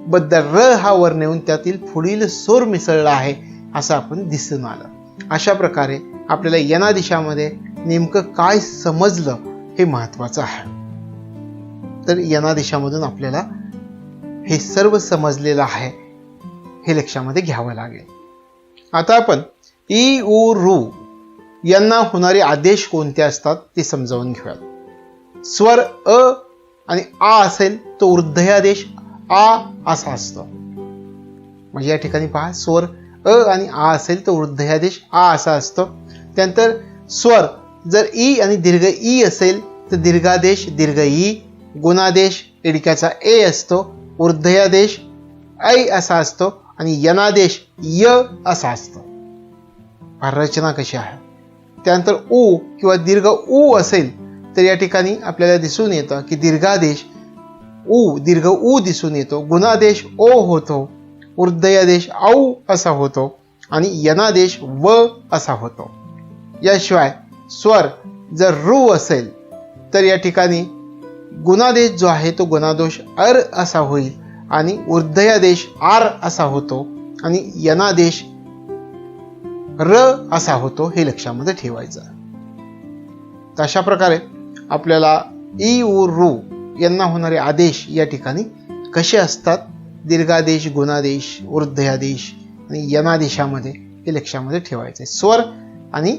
बद्दल र हा वर्ण येऊन त्यातील पुढील स्वर मिसळला आहे असं आपण दिसून आलं. अशा प्रकारे आपल्याला यनादेशामध्ये नेमकं काय समजलं हे महत्वाचं आहे. तर यनादेशामधून आपल्याला हे सर्व समजलेलं आहे, हे लक्षामध्ये घ्यावं लागेल. आता आपण ई, उ, ऋ यांना होणारे आदेश कोणते असतात ते समजावून घेऊयात. स्वर अ आणि आ असेल तो वृद्धयादेश आ असा असतो. म्हणजे या ठिकाणी पहा, स्वर अ आणि आ असेल तो वृद्धयादेश आ असा असतो. त्यानंतर स्वर जर ई आणि दीर्घ ई असेल तर दीर्घादेश दीर्घ ई, गुणादेश इडक्याचा ए असतो, वृद्धयादेश ऐ असा असतो आणि यनादेश य असा असतो. रचना कशी आहे. त्यानंतर उ किंवा दीर्घ उ असेल तर या ठिकाणी आपल्याला दिसून येतं की दीर्घादेश उ, दीर्घ उ दिसून येतो, गुणादेश ओ होतो, वृद्धयादेश औ असा होतो आणि यनादेश व असा होतो. याशिवाय स्वर जर ऋ असेल तर या ठिकाणी गुणादेश जो आहे तो गुणादोष अर असा होईल आणि वृद्धयादेश आर असा होतो आणि यनादेश र असा होतो, हे लक्षामध्ये ठेवायचं. तर अशा प्रकारे आपल्याला ई, उ, ऋ यांना होणारे आदेश या ठिकाणी कसे असतात, दीर्घादेश, गुणादेश, वृद्धयादेश आणि यनादेशामध्ये, हे लक्षामध्ये ठेवायचे. स्वर आणि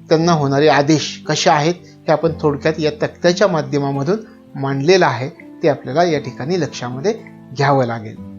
त्यांना होणारे आदेश कसे आहेत हे आपण थोडक्यात या तक्त्याच्या माध्यमामधून मांडलेलं आहे, ते आपल्याला या ठिकाणी लक्षामध्ये घ्यावं लागेल.